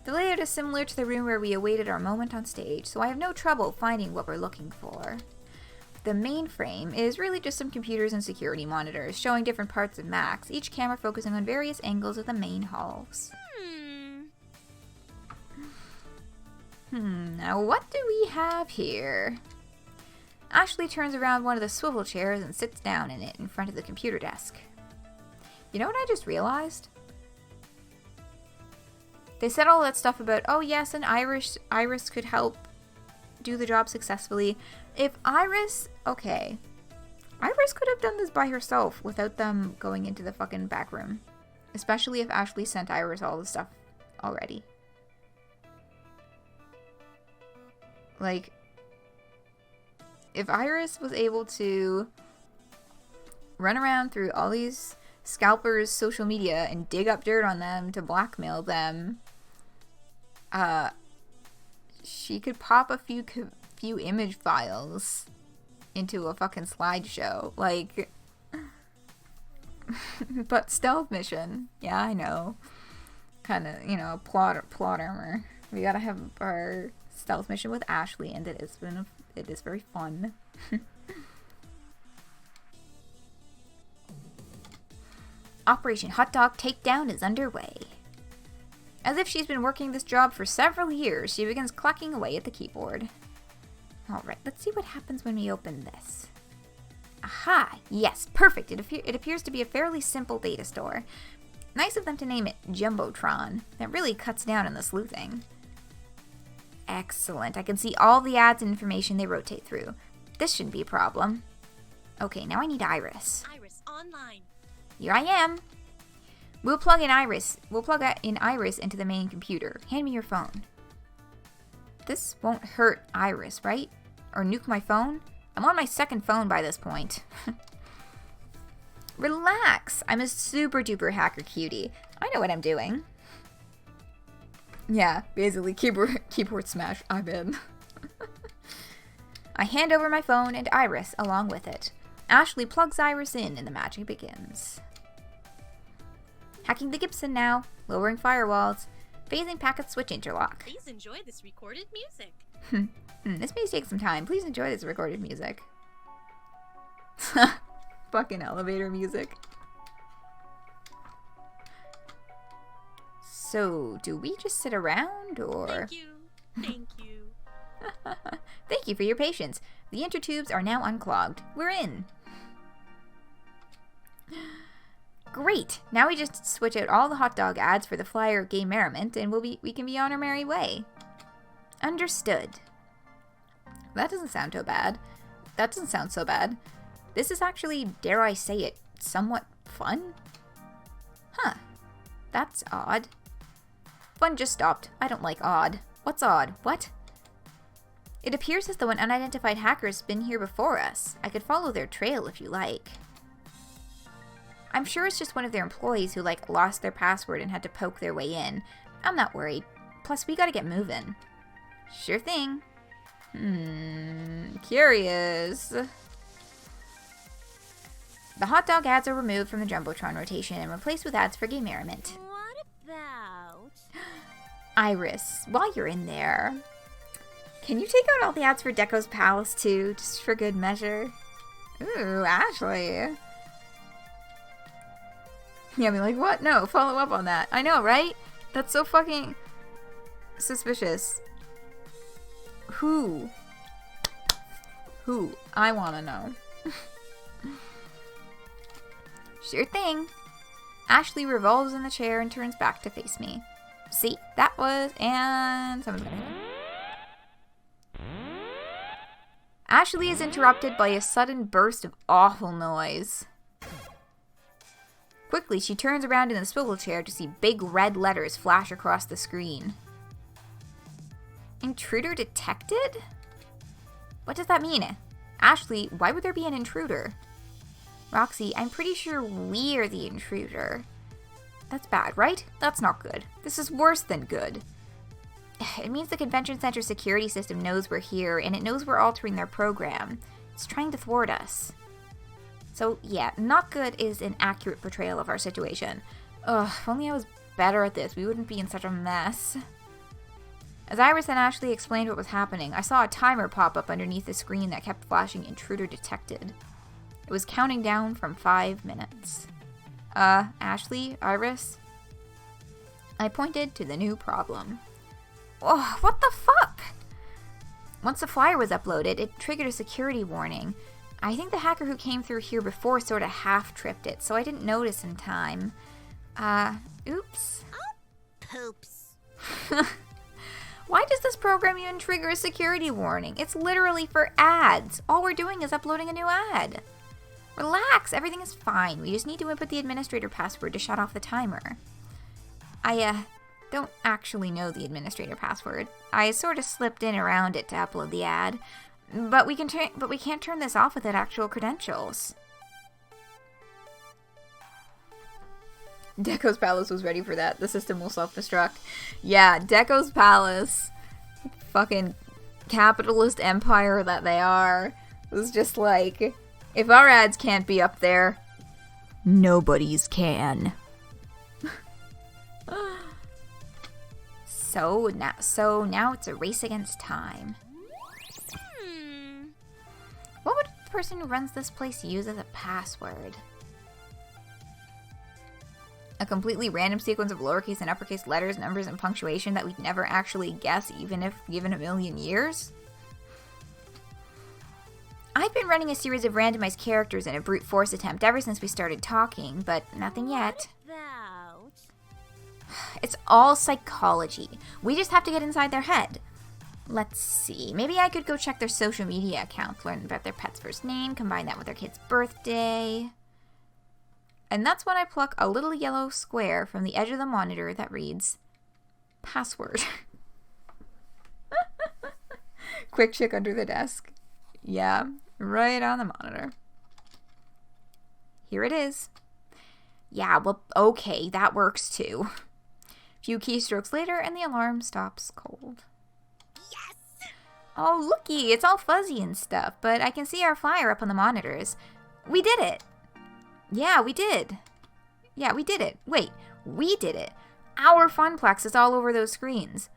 The layout is similar to the room where we awaited our moment on stage, so I have no trouble finding what we're looking for. The mainframe is really just some computers and security monitors showing different parts of Max, each camera focusing on various angles of the main halls. Now what do we have here? Ashley turns around one of the swivel chairs and sits down in it in front of the computer desk. You know what I just realized? They said all that stuff about, oh yes, and Iris could help do the job successfully. If Iris, okay. Iris could have done this by herself without them going into the fucking back room. Especially if Ashley sent Iris all the stuff already. Like, if Iris was able to run around through all these scalpers' social media and dig up dirt on them to blackmail them, she could pop a few image files into a fucking slideshow. Like, but stealth mission. Yeah, I know. Kind of, you know, plot armor. We gotta have our stealth mission with Ashley, and it is very fun. Operation Hot Dog Takedown is underway. As if she's been working this job for several years, she begins clacking away at the keyboard. Alright, let's see what happens when we open this. Aha! Yes, perfect. It appears to be a fairly simple data store. Nice of them to name it Jumbotron. That really cuts down on the sleuthing. Excellent. I can see all the ads and information they rotate through. This shouldn't be a problem. Okay, now I need Iris. Iris online. Here I am. We'll plug in Iris into the main computer. Hand me your phone. This won't hurt Iris, right? Or nuke my phone? I'm on my second phone by this point. Relax. I'm a super duper hacker cutie. I know what I'm doing. Yeah, basically keyboard smash. I'm in. I hand over my phone and Iris along with it. Ashley plugs Iris in and the magic begins. Hacking the Gibson now, lowering firewalls, phasing packet switch interlock. Please enjoy this recorded music. This may take some time. Please enjoy this recorded music. Fucking elevator music. So, do we just sit around, or? Thank you. Thank you. Thank you for your patience. The intertubes are now unclogged. We're in. Great. Now we just switch out all the hot dog ads for the flyer of Gaymerriment, and we can be on our merry way. Understood. That doesn't sound so bad. That doesn't sound so bad. This is actually, dare I say it, somewhat fun? Huh. That's odd. Fun just stopped. I don't like odd. What's odd? What? It appears as though an unidentified hacker's been here before us. I could follow their trail if you like. I'm sure it's just one of their employees who, like, lost their password and had to poke their way in. I'm not worried. Plus, we gotta get moving. Sure thing. Curious. The hot dog ads are removed from the Jumbotron rotation and replaced with ads for Gaymerriment. What about... Iris, while you're in there, can you take out all the ads for Deco's Palace too, just for good measure? Ooh, Ashley. Yeah, I mean, like, what? No, follow up on that. I know, right? That's so fucking suspicious. Who Who? I want to know. Sure thing. Ashley revolves in the chair and turns back to face me. See, that was... and... someone's gonna... Ashley is interrupted by a sudden burst of awful noise. Quickly, she turns around in the swivel chair to see big red letters flash across the screen. Intruder detected? What does that mean? Ashley, why would there be an intruder? Roxy, I'm pretty sure we're the intruder. That's bad, right? That's not good. This is worse than good. It means the convention center security system knows we're here, and it knows we're altering their program. It's trying to thwart us. So, yeah, not good is an accurate portrayal of our situation. Ugh, if only I was better at this, we wouldn't be in such a mess. As Iris and Ashley explained what was happening, I saw a timer pop up underneath the screen that kept flashing intruder detected. It was counting down from 5 minutes. Ashley? Iris? I pointed to the new problem. Oh, what the fuck? Once the flyer was uploaded, it triggered a security warning. I think the hacker who came through here before sort of half-tripped it, so I didn't notice in time. Oops. Poops. Why does this program even trigger a security warning? It's literally for ads. All we're doing is uploading a new ad. Relax, everything is fine. We just need to input the administrator password to shut off the timer. I, don't actually know the administrator password. I sort of slipped in around it to upload the ad. But we can't turn this off without actual credentials. Deco's Palace was ready for that. The system will self-destruct. Yeah, Deco's Palace, fucking capitalist empire that they are, was just like, if our ads can't be up there, nobody's can. So now it's a race against time. What would the person who runs this place use as a password? A completely random sequence of lowercase and uppercase letters, numbers, and punctuation that we'd never actually guess, even if given a million years? I've been running a series of randomized characters in a brute force attempt ever since we started talking, but nothing yet. It's all psychology. We just have to get inside their head. Let's see. Maybe I could go check their social media account, learn about their pet's first name, combine that with their kid's birthday. And that's when I pluck a little yellow square from the edge of the monitor that reads, password. Quick check under the desk. Yeah, right on the monitor. Here it is. Yeah, well, okay, that works too. Few keystrokes later, and the alarm stops cold. Yes! Oh, looky, it's all fuzzy and stuff, but I can see our flyer up on the monitors. We did it! Yeah, we did. Yeah, we did it. Wait, we did it. Our funplex is all over those screens.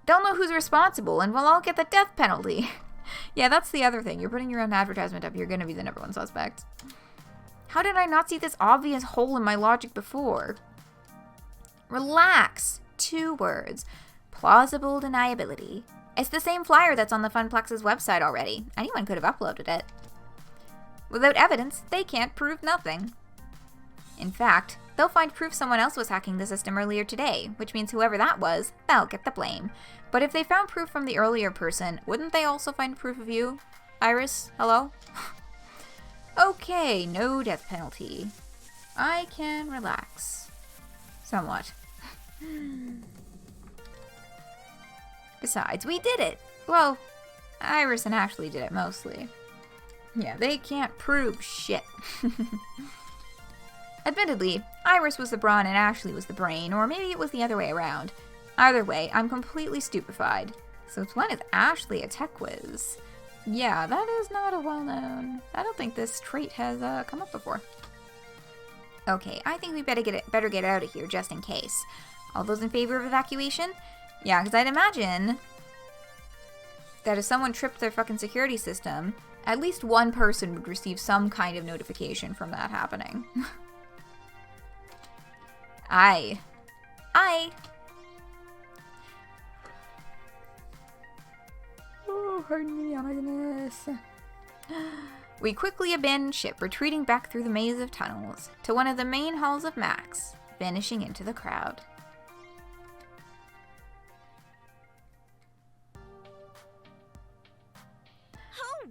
Don't know who's responsible, and we'll all get the death penalty. Yeah, that's the other thing. You're putting your own advertisement up, you're gonna be the number one suspect. How did I not see this obvious hole in my logic before? Relax. 2 words. Plausible deniability. It's the same flyer that's on the Funplex's website already. Anyone could have uploaded it. Without evidence, they can't prove nothing. In fact, they'll find proof someone else was hacking the system earlier today, which means whoever that was, they'll get the blame. But if they found proof from the earlier person, wouldn't they also find proof of you? Iris, hello? Okay, no death penalty. I can relax. Somewhat. Besides, we did it! Well, Iris and Ashley did it mostly. Yeah, they can't prove shit. Admittedly, Iris was the brawn and Ashley was the brain, or maybe it was the other way around. Either way, I'm completely stupefied. So when is Ashley a tech whiz? Yeah, that is not a well-known... I don't think this trait has come up before. Okay, I think we better get out of here just in case. All those in favor of evacuation? Yeah, because I'd imagine that if someone tripped their fucking security system, at least one person would receive some kind of notification from that happening. Aye. Oh, pardon me, oh my goodness. We quickly abandoned ship, retreating back through the maze of tunnels to one of the main halls of Max, vanishing into the crowd. Oh,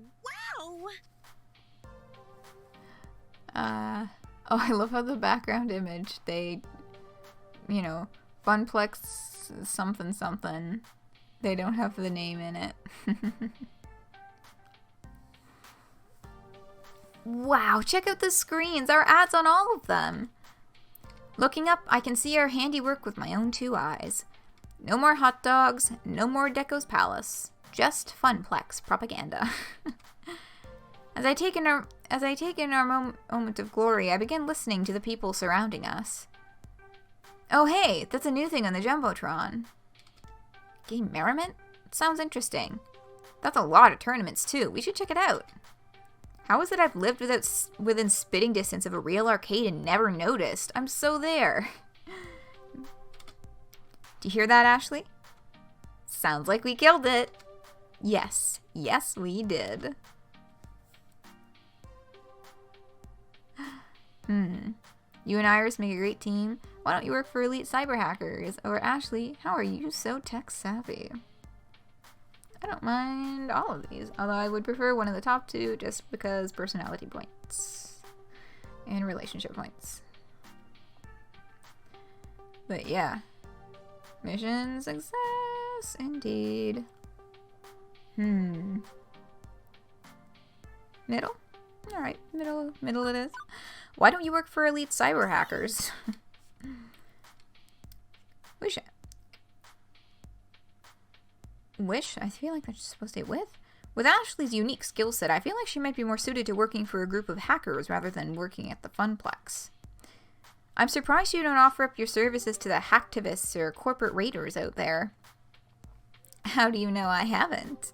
wow! Oh, I love how the background image, they, you know, Funplex something something. They don't have the name in it. Wow, check out the screens. Our ads on all of them. Looking up, I can see our handiwork with my own 2 eyes. No more hot dogs, no more Deco's Palace. Just Funplex propaganda. As I take in our moment of glory, I begin listening to the people surrounding us. Oh hey, that's a new thing on the Jumbotron. Gaymerriment? Sounds interesting. That's a lot of tournaments too. We should check it out. How is it I've lived within spitting distance of a real arcade and never noticed? I'm so there. Do you hear that, Ashley? Sounds like we killed it. Yes. Yes, we did. You and Iris make a great team. Why don't you work for Elite Cyber Hackers? Or Ashley, how are you so tech savvy? I don't mind all of these, although I would prefer one of the top 2 just because personality points and relationship points. But yeah, mission success indeed. Middle? Alright, middle it is. Why don't you work for Elite Cyber Hackers? Wish? I feel like that's supposed to say with. With Ashley's unique skill set, I feel like she might be more suited to working for a group of hackers rather than working at the Funplex. I'm surprised you don't offer up your services to the hacktivists or corporate raiders out there. How do you know I haven't?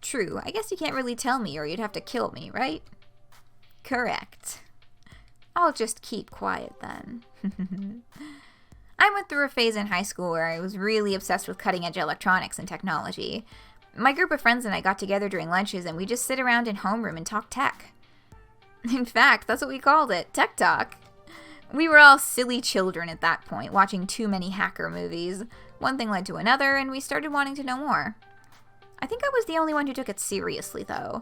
True, I guess you can't really tell me or you'd have to kill me, right? Correct. I'll just keep quiet then. I went through a phase in high school where I was really obsessed with cutting-edge electronics and technology. My group of friends and I got together during lunches and we just sit around in homeroom and talk tech. In fact, that's what we called it, Tech Talk. We were all silly children at that point, watching too many hacker movies. One thing led to another, and we started wanting to know more. I think I was the only one who took it seriously, though.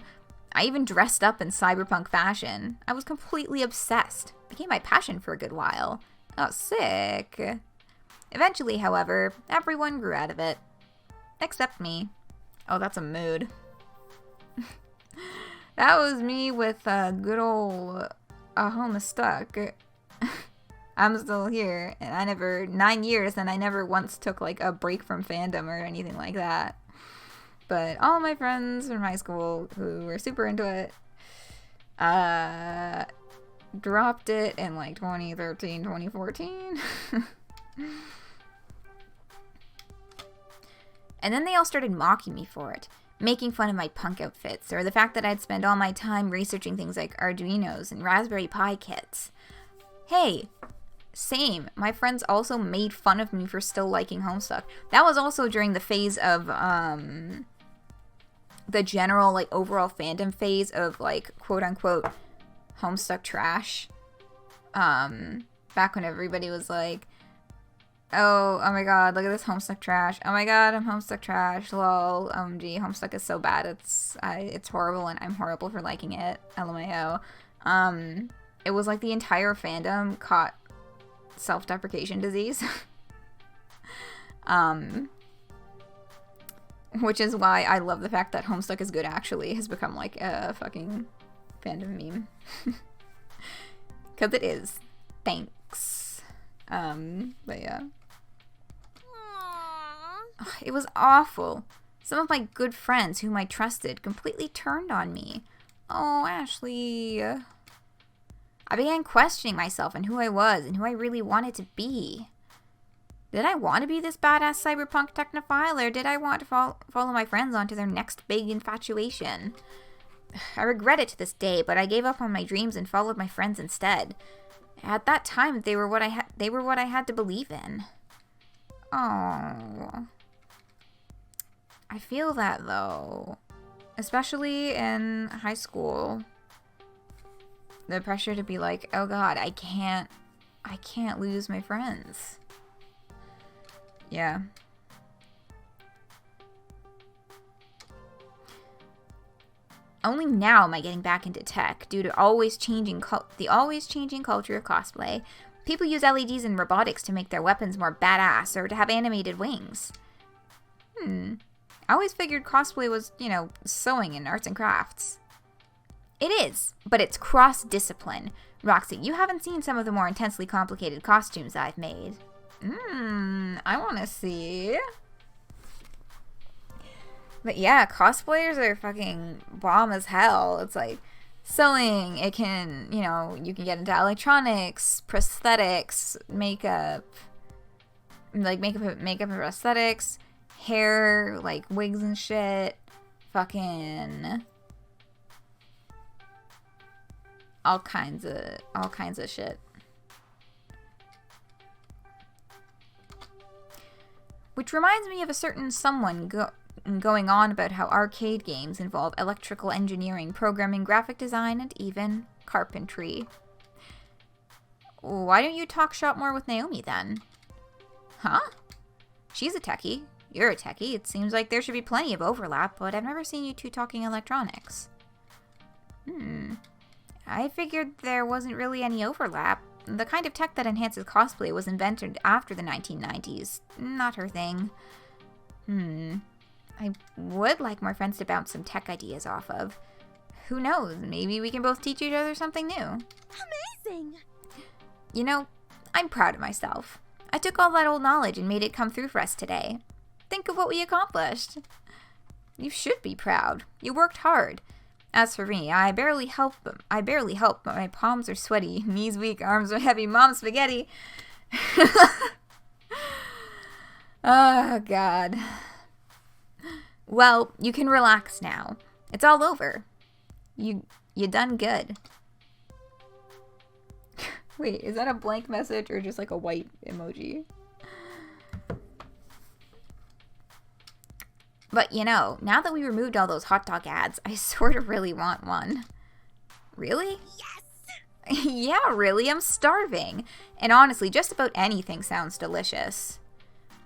I even dressed up in cyberpunk fashion. I was completely obsessed. It became my passion for a good while. Oh, sick. Eventually, however, everyone grew out of it. Except me. Oh, that's a mood. That was me with good old Homestuck. I'm still here, and 9 years, and I never once took, like, a break from fandom or anything like that. But all my friends from high school who were super into it, dropped it in, like, 2013, 2014. And then they all started mocking me for it, making fun of my punk outfits, or the fact that I'd spend all my time researching things like Arduinos and Raspberry Pi kits. Hey, same. My friends also made fun of me for still liking Homestuck. That was also during the phase of, the general, like, overall fandom phase of, like, quote-unquote Homestuck trash. Back when everybody was like, oh my god, look at this Homestuck trash. Oh my god, I'm Homestuck trash. Lol. OMG, Homestuck is so bad. It's horrible and I'm horrible for liking it. LMAO. It was like the entire fandom caught self-deprecation disease. Which is why I love the fact that Homestuck is good actually has become like a fucking fandom meme. Cause it is. Thanks. But yeah. Ugh, it was awful. Some of my good friends whom I trusted completely turned on me. Oh, Ashley. I began questioning myself and who I was and who I really wanted to be. Did I want to be this badass cyberpunk technophile, or did I want to follow my friends onto their next big infatuation? I regret it to this day, but I gave up on my dreams and followed my friends instead. At that time, they were what I had to believe in. Oh. I feel that, though. Especially in high school. The pressure to be like, oh god, I can't lose my friends. Yeah. Only now am I getting back into tech due to the always changing culture of cosplay. People use LEDs and robotics to make their weapons more badass or to have animated wings. I always figured cosplay was, you know, sewing and arts and crafts. It is, but it's cross-discipline. Roxy, you haven't seen some of the more intensely complicated costumes I've made. I want to see. But yeah, cosplayers are fucking bomb as hell. It's like sewing, it can, you know, you can get into electronics, prosthetics, makeup, like makeup and prosthetics, hair, like wigs and shit, fucking all kinds of shit. Which reminds me of a certain someone going on about how arcade games involve electrical engineering, programming, graphic design, and even carpentry. Why don't you talk shop more with Naomi then? Huh? She's a techie. You're a techie. It seems like there should be plenty of overlap, but I've never seen you two talking electronics. I figured there wasn't really any overlap. The kind of tech that enhances cosplay was invented after the 1990s. Not her thing. I would like more friends to bounce some tech ideas off of. Who knows? Maybe we can both teach each other something new. Amazing! You know, I'm proud of myself. I took all that old knowledge and made it come through for us today. Think of what we accomplished. You should be proud. You worked hard. As for me, I barely help, but my palms are sweaty, knees weak, arms are heavy, mom spaghetti. Oh, God. Well, you can relax now. It's all over. You done good. Wait, is that a blank message or just like a white emoji? But you know, now that we removed all those hot dog ads, I sort of really want one. Really? Yes! Yeah, really, I'm starving. And honestly, just about anything sounds delicious.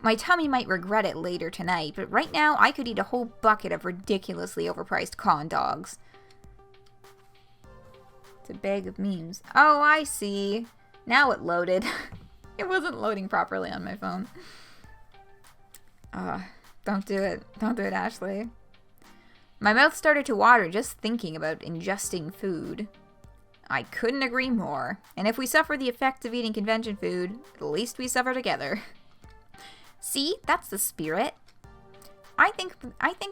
My tummy might regret it later tonight, but right now I could eat a whole bucket of ridiculously overpriced corn dogs. It's a bag of memes. Oh, I see. Now it loaded. It wasn't loading properly on my phone. Don't do it. Don't do it, Ashley. My mouth started to water just thinking about ingesting food. I couldn't agree more. And if we suffer the effects of eating convention food, at least we suffer together. See, that's the spirit. I think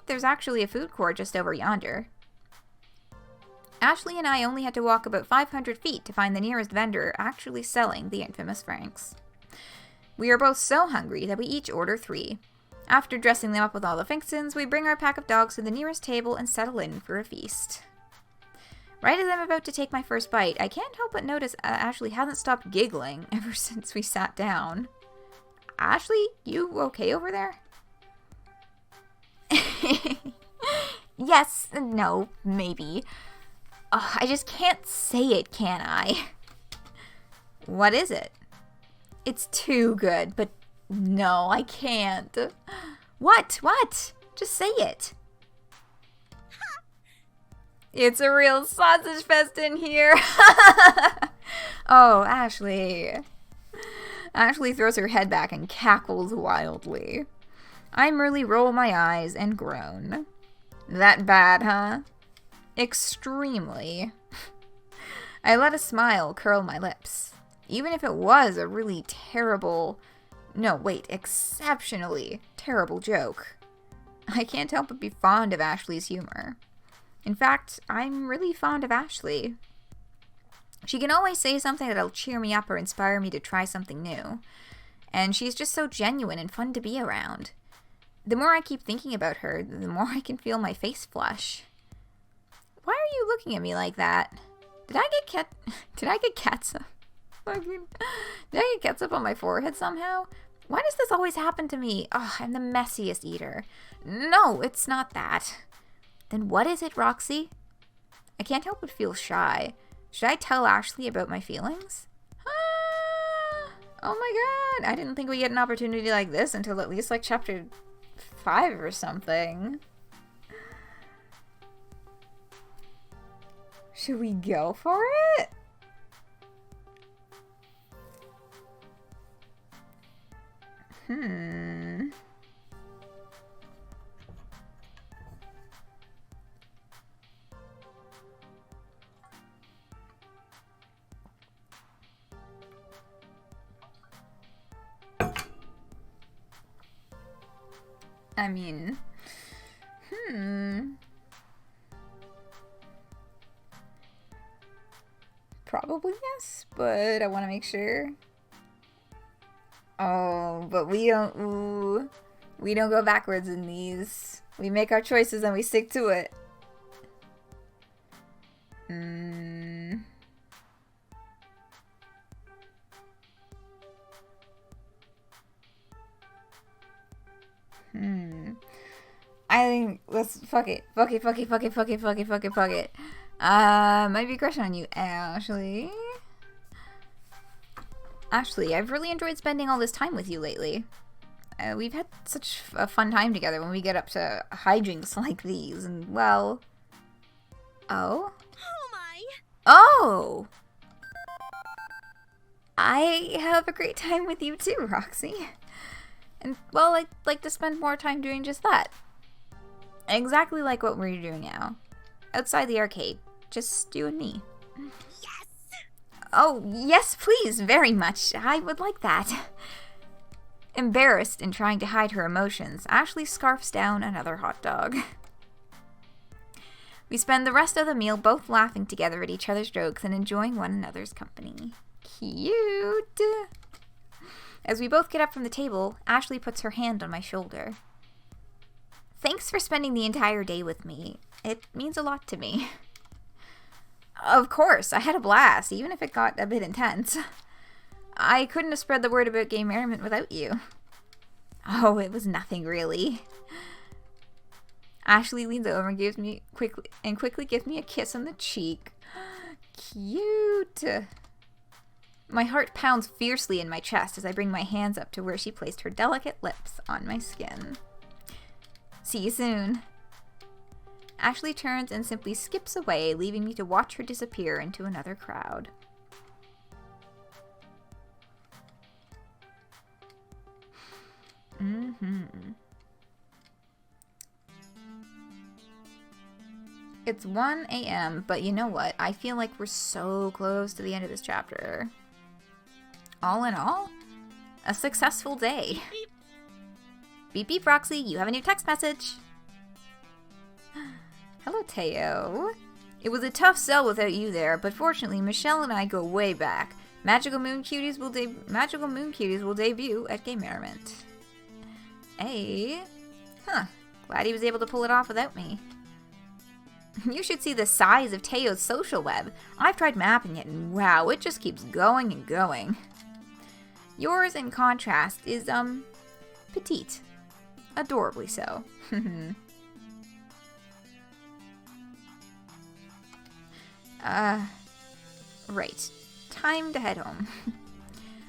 there's actually a food court just over yonder. Ashley and I only had to walk about 500 feet to find the nearest vendor actually selling the infamous Franks. We are both so hungry that we each order 3. After dressing them up with all the fixins, we bring our pack of dogs to the nearest table and settle in for a feast. Right as I'm about to take my first bite, I can't help but notice Ashley hasn't stopped giggling ever since we sat down. Ashley, you okay over there? Yes, no, maybe. I just can't say it, can I? What is it? It's too good, but no, I can't. What? Just say it. It's a real sausage fest in here. Oh, Ashley. Ashley throws her head back and cackles wildly. I merely roll my eyes and groan. That bad, huh? Extremely. I let a smile curl my lips. Even if it was a really exceptionally terrible joke. I can't help but be fond of Ashley's humor. In fact, I'm really fond of Ashley. She can always say something that'll cheer me up or inspire me to try something new. And she's just so genuine and fun to be around. The more I keep thinking about her, the more I can feel my face flush. Why are you looking at me like that? Did I get catsup? Did I get catsup on my forehead somehow? Why does this always happen to me? Oh, I'm the messiest eater. No, it's not that. Then what is it, Roxy? I can't help but feel shy. Should I tell Ashley about my feelings? Ah, oh my god, I didn't think we'd get an opportunity like this until at least like chapter 5 or something. Should we go for it? I mean, probably yes, but I want to make sure. Oh, but we don't, ooh, we don't go backwards in these. We make our choices and we stick to it. I think let's fuck it. Fuck it. Might be crushing on you, Ashley. Ashley, I've really enjoyed spending all this time with you lately. We've had such a fun time together when we get up to hijinks like these, and well... Oh? Oh my! Oh! I have a great time with you too, Roxy. And, well, I'd like to spend more time doing just that. Exactly like what we're doing now. Outside the arcade. Just you and me. Yes! Oh, yes, please, very much. I would like that. Embarrassed and trying to hide her emotions, Ashley scarfs down another hot dog. We spend the rest of the meal both laughing together at each other's jokes and enjoying one another's company. Cute! As we both get up from the table, Ashley puts her hand on my shoulder. Thanks for spending the entire day with me. It means a lot to me. Of course, I had a blast, even if it got a bit intense. I couldn't have spread the word about Gaymerriment without you. Oh, it was nothing really. Ashley leans over and quickly gives me a kiss on the cheek. Cute. My heart pounds fiercely in my chest as I bring my hands up to where she placed her delicate lips on my skin. See you soon. Ashley turns and simply skips away, leaving me to watch her disappear into another crowd. It's 1 a.m., but you know what? I feel like we're so close to the end of this chapter. All in all, a successful day. Beep. Beep beep, Roxy, you have a new text message. Hello, Teo. It was a tough sell without you there, but fortunately, Michelle and I go way back. Magical Moon Cuties will debut at Gaymerriment. Hey. Huh. Glad he was able to pull it off without me. You should see the size of Teo's social web. I've tried mapping it, and wow, it just keeps going and going. Yours, in contrast, is, petite. Adorably so. Right. Time to head home.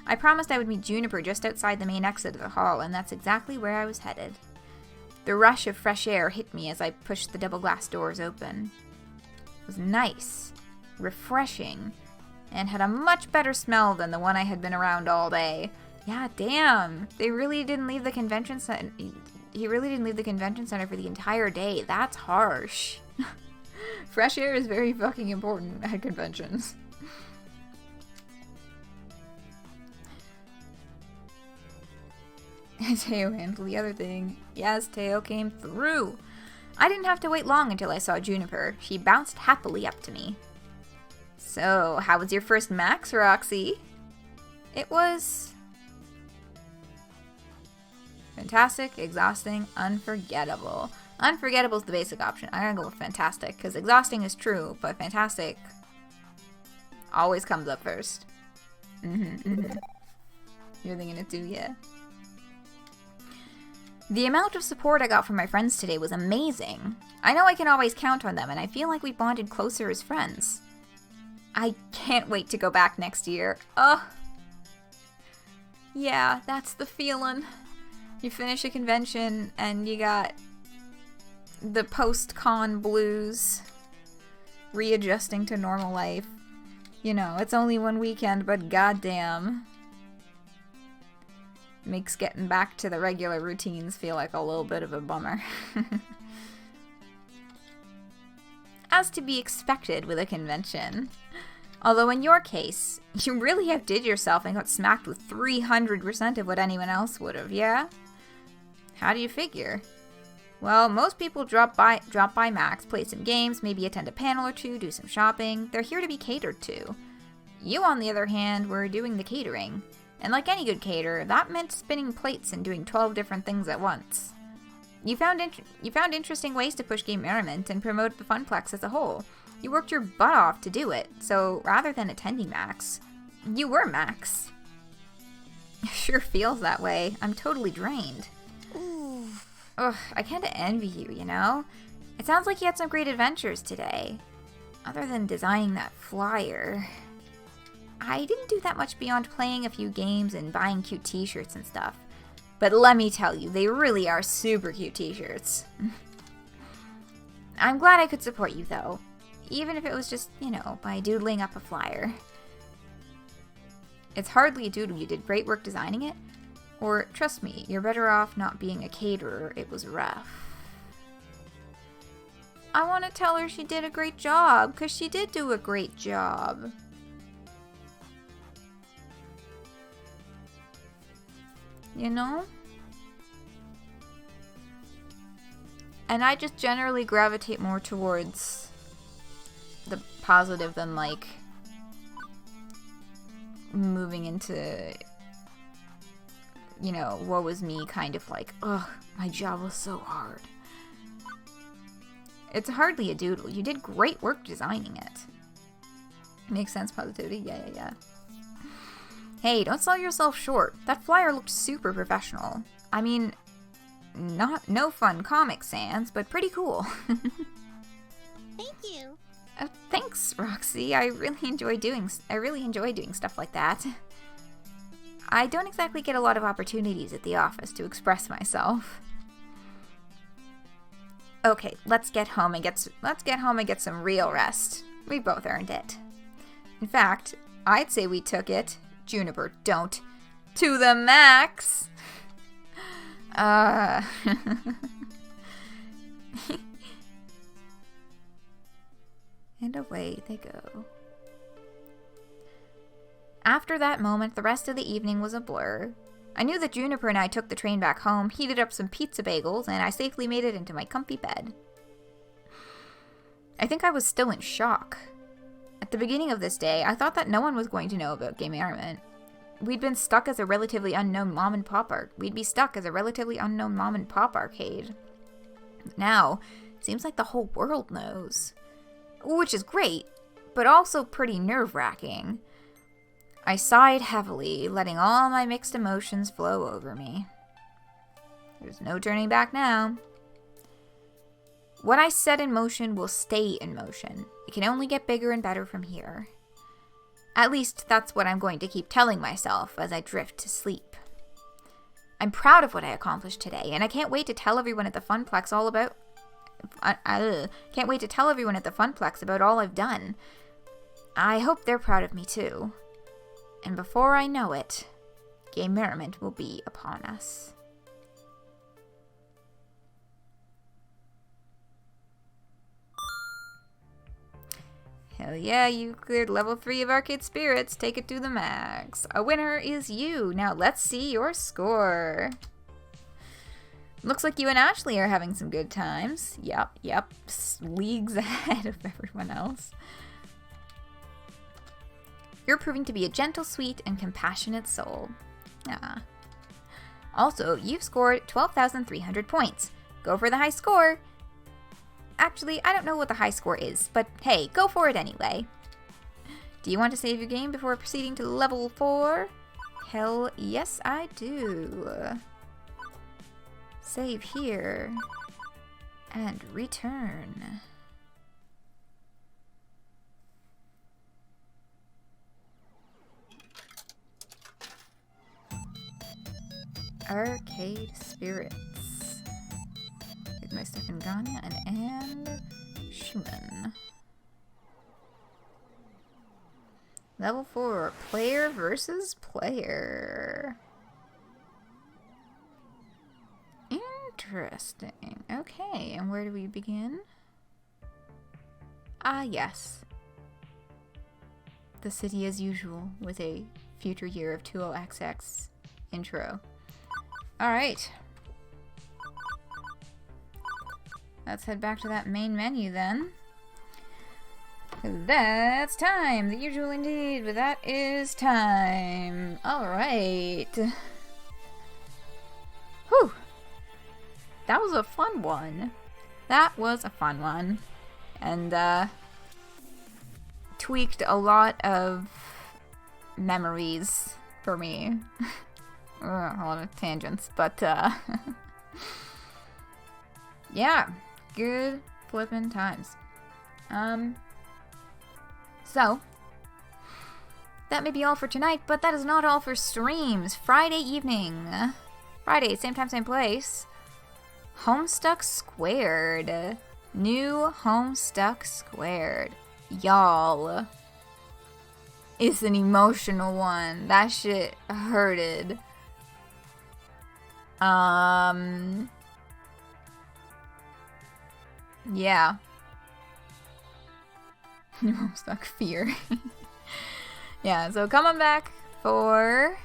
I promised I would meet Juniper just outside the main exit of the hall, and that's exactly where I was headed. The rush of fresh air hit me as I pushed the double glass doors open. It was nice, refreshing, and had a much better smell than the one I had been around all day. Yeah, damn. They really didn't leave the convention center. He really didn't leave the convention center for the entire day. That's harsh. Fresh air is very fucking important at conventions. Teo handled the other thing. Yes, Teo came through. I didn't have to wait long until I saw Juniper. She bounced happily up to me. So, how was your first max, Roxy? It was... fantastic, exhausting, unforgettable. Unforgettable is the basic option. I'm gonna go with fantastic, because exhausting is true, but fantastic always comes up first. You're thinking it too, yeah. The amount of support I got from my friends today was amazing. I know I can always count on them, and I feel like we bonded closer as friends. I can't wait to go back next year. Ugh. Yeah, that's the feeling. You finish a convention, and you got the post-con blues, readjusting to normal life. You know, it's only one weekend, but goddamn. Makes getting back to the regular routines feel like a little bit of a bummer. As to be expected with a convention. Although in your case, you really outdid yourself and got smacked with 300% of what anyone else would have, yeah? How do you figure? Well, most people drop by Max, play some games, maybe attend a panel or two, do some shopping. They're here to be catered to. You, on the other hand, were doing the catering. And like any good caterer, that meant spinning plates and doing 12 different things at once. You found interesting ways to push Gaymerriment and promote the Funplex as a whole. You worked your butt off to do it, so rather than attending Max, you were Max. Sure feels that way. I'm totally drained. Ugh, I kinda envy you, you know? It sounds like you had some great adventures today. Other than designing that flyer. I didn't do that much beyond playing a few games and buying cute t-shirts and stuff. But let me tell you, they really are super cute t-shirts. I'm glad I could support you, though. Even if it was just, you know, by doodling up a flyer. It's hardly a doodle. You did great work designing it. Or, trust me, you're better off not being a caterer. It was rough. I want to tell her she did a great job, because she did do a great job. You know? And I just generally gravitate more towards the positive than, like, moving into, you know, woe is me, kind of like, ugh, my job was so hard. It's hardly a doodle. You did great work designing it. Makes sense, positivity? Yeah. Hey, don't sell yourself short. That flyer looked super professional. I mean, no fun Comic Sans, but pretty cool. Thank you. Thanks, Roxy. I really enjoy doing stuff like that. I don't exactly get a lot of opportunities at the office to express myself. Okay, let's get home and get some real rest. We both earned it. In fact, I'd say we took it, Juniper, don't, to the max. And away they go. After that moment, the rest of the evening was a blur. I knew that Juniper and I took the train back home, heated up some pizza bagels, and I safely made it into my comfy bed. I think I was still in shock. At the beginning of this day, I thought that no one was going to know about Gaymerriment. We'd been stuck as a relatively unknown mom-and-pop We'd be stuck as a relatively unknown mom-and-pop arcade. Now, it seems like the whole world knows. Which is great, but also pretty nerve-wracking. I sighed heavily, letting all my mixed emotions flow over me. There's no turning back now. What I set in motion will stay in motion. It can only get bigger and better from here. At least, that's what I'm going to keep telling myself as I drift to sleep. I'm proud of what I accomplished today, and I can't wait to tell everyone at the Funplex all about... can't wait to tell everyone at the Funplex about all I've done. I hope they're proud of me, too. And before I know it, Gaymerriment will be upon us. Hell yeah, you cleared level 3 of Arcade Spirits. Take it to the max. A winner is you. Now let's see your score. Looks like you and Ashley are having some good times. Yep. Leagues ahead of everyone else. You're proving to be a gentle, sweet, and compassionate soul. Ah. Also, you've scored 12,300 points. Go for the high score. Actually, I don't know what the high score is, but hey, go for it anyway. Do you want to save your game before proceeding to level 4? Hell yes, I do. Save here. And return. Arcade Spirits. Get my stuff in Ghana and Schumann. Level 4, player versus player. Interesting. Okay, and where do we begin? Ah, yes. The city as usual with a future year of 20XX intro. Alright. Let's head back to that main menu then. That's time! The usual indeed, but that is time! Alright. Whew! That was a fun one. That was a fun one. And, tweaked a lot of memories for me. A lot of tangents, but, yeah. Good flippin' times. So, that may be all for tonight, but that is not all for streams. Friday evening. Friday, same time, same place. Homestuck Squared. New Homestuck Squared. Y'all. It's an emotional one. That shit hurted. Yeah. New Homestuck Fear. Yeah, so coming back for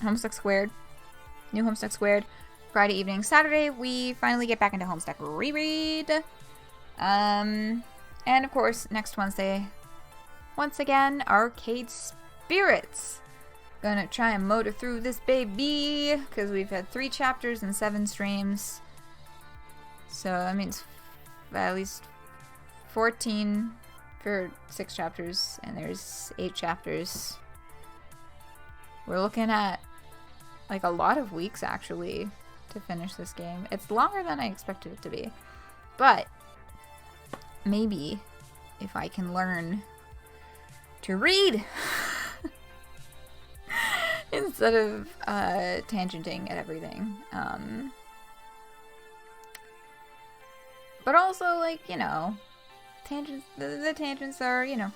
Homestuck Squared. New Homestuck Squared. Friday evening. Saturday, we finally get back into Homestuck Reread. And of course, next Wednesday, once again, Arcade Spirits. Gonna try and motor through this baby, because we've had 3 chapters and 7 streams. So that means at least 14 for 6 chapters, and there's 8 chapters. We're looking at like a lot of weeks actually to finish this game. It's longer than I expected it to be, but maybe if I can learn to read instead of tangenting at everything. But also, like, you know, tangents, the tangents are, you know,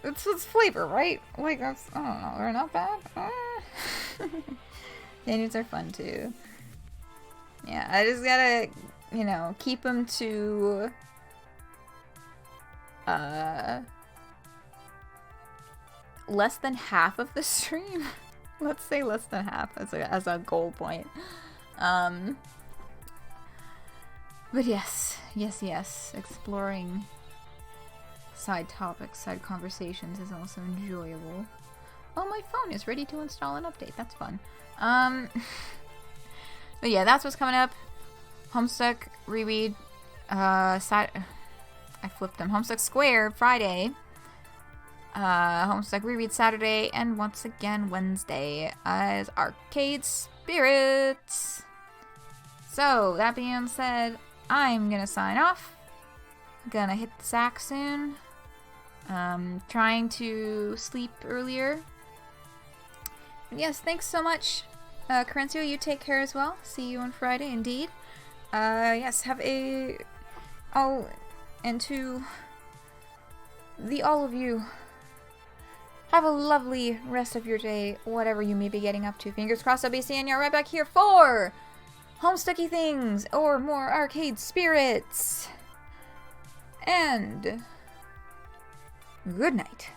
it's flavor, right? Like, that's, I don't know, they're not bad. Tangents are fun too. Yeah, I just gotta, you know, keep them to less than half of the stream. Let's say less than half as a goal point. But yes, exploring side topics, side conversations is also enjoyable. Oh, my phone is ready to install an update. That's fun. But yeah, that's what's coming up. Homestuck Reread. I flipped them. Homestuck Square Friday. Homestuck Reread Saturday, and once again Wednesday as Arcade Spirits. So, that being said, I'm gonna sign off. Gonna hit the sack soon. Trying to sleep earlier. Yes, thanks so much. Corencio, you take care as well. See you on Friday, indeed. Yes, have a... Oh, and to the all of you, have a lovely rest of your day, whatever you may be getting up to. Fingers crossed I'll be seeing you right back here for Homestucky Things or more Arcade Spirits. And good night.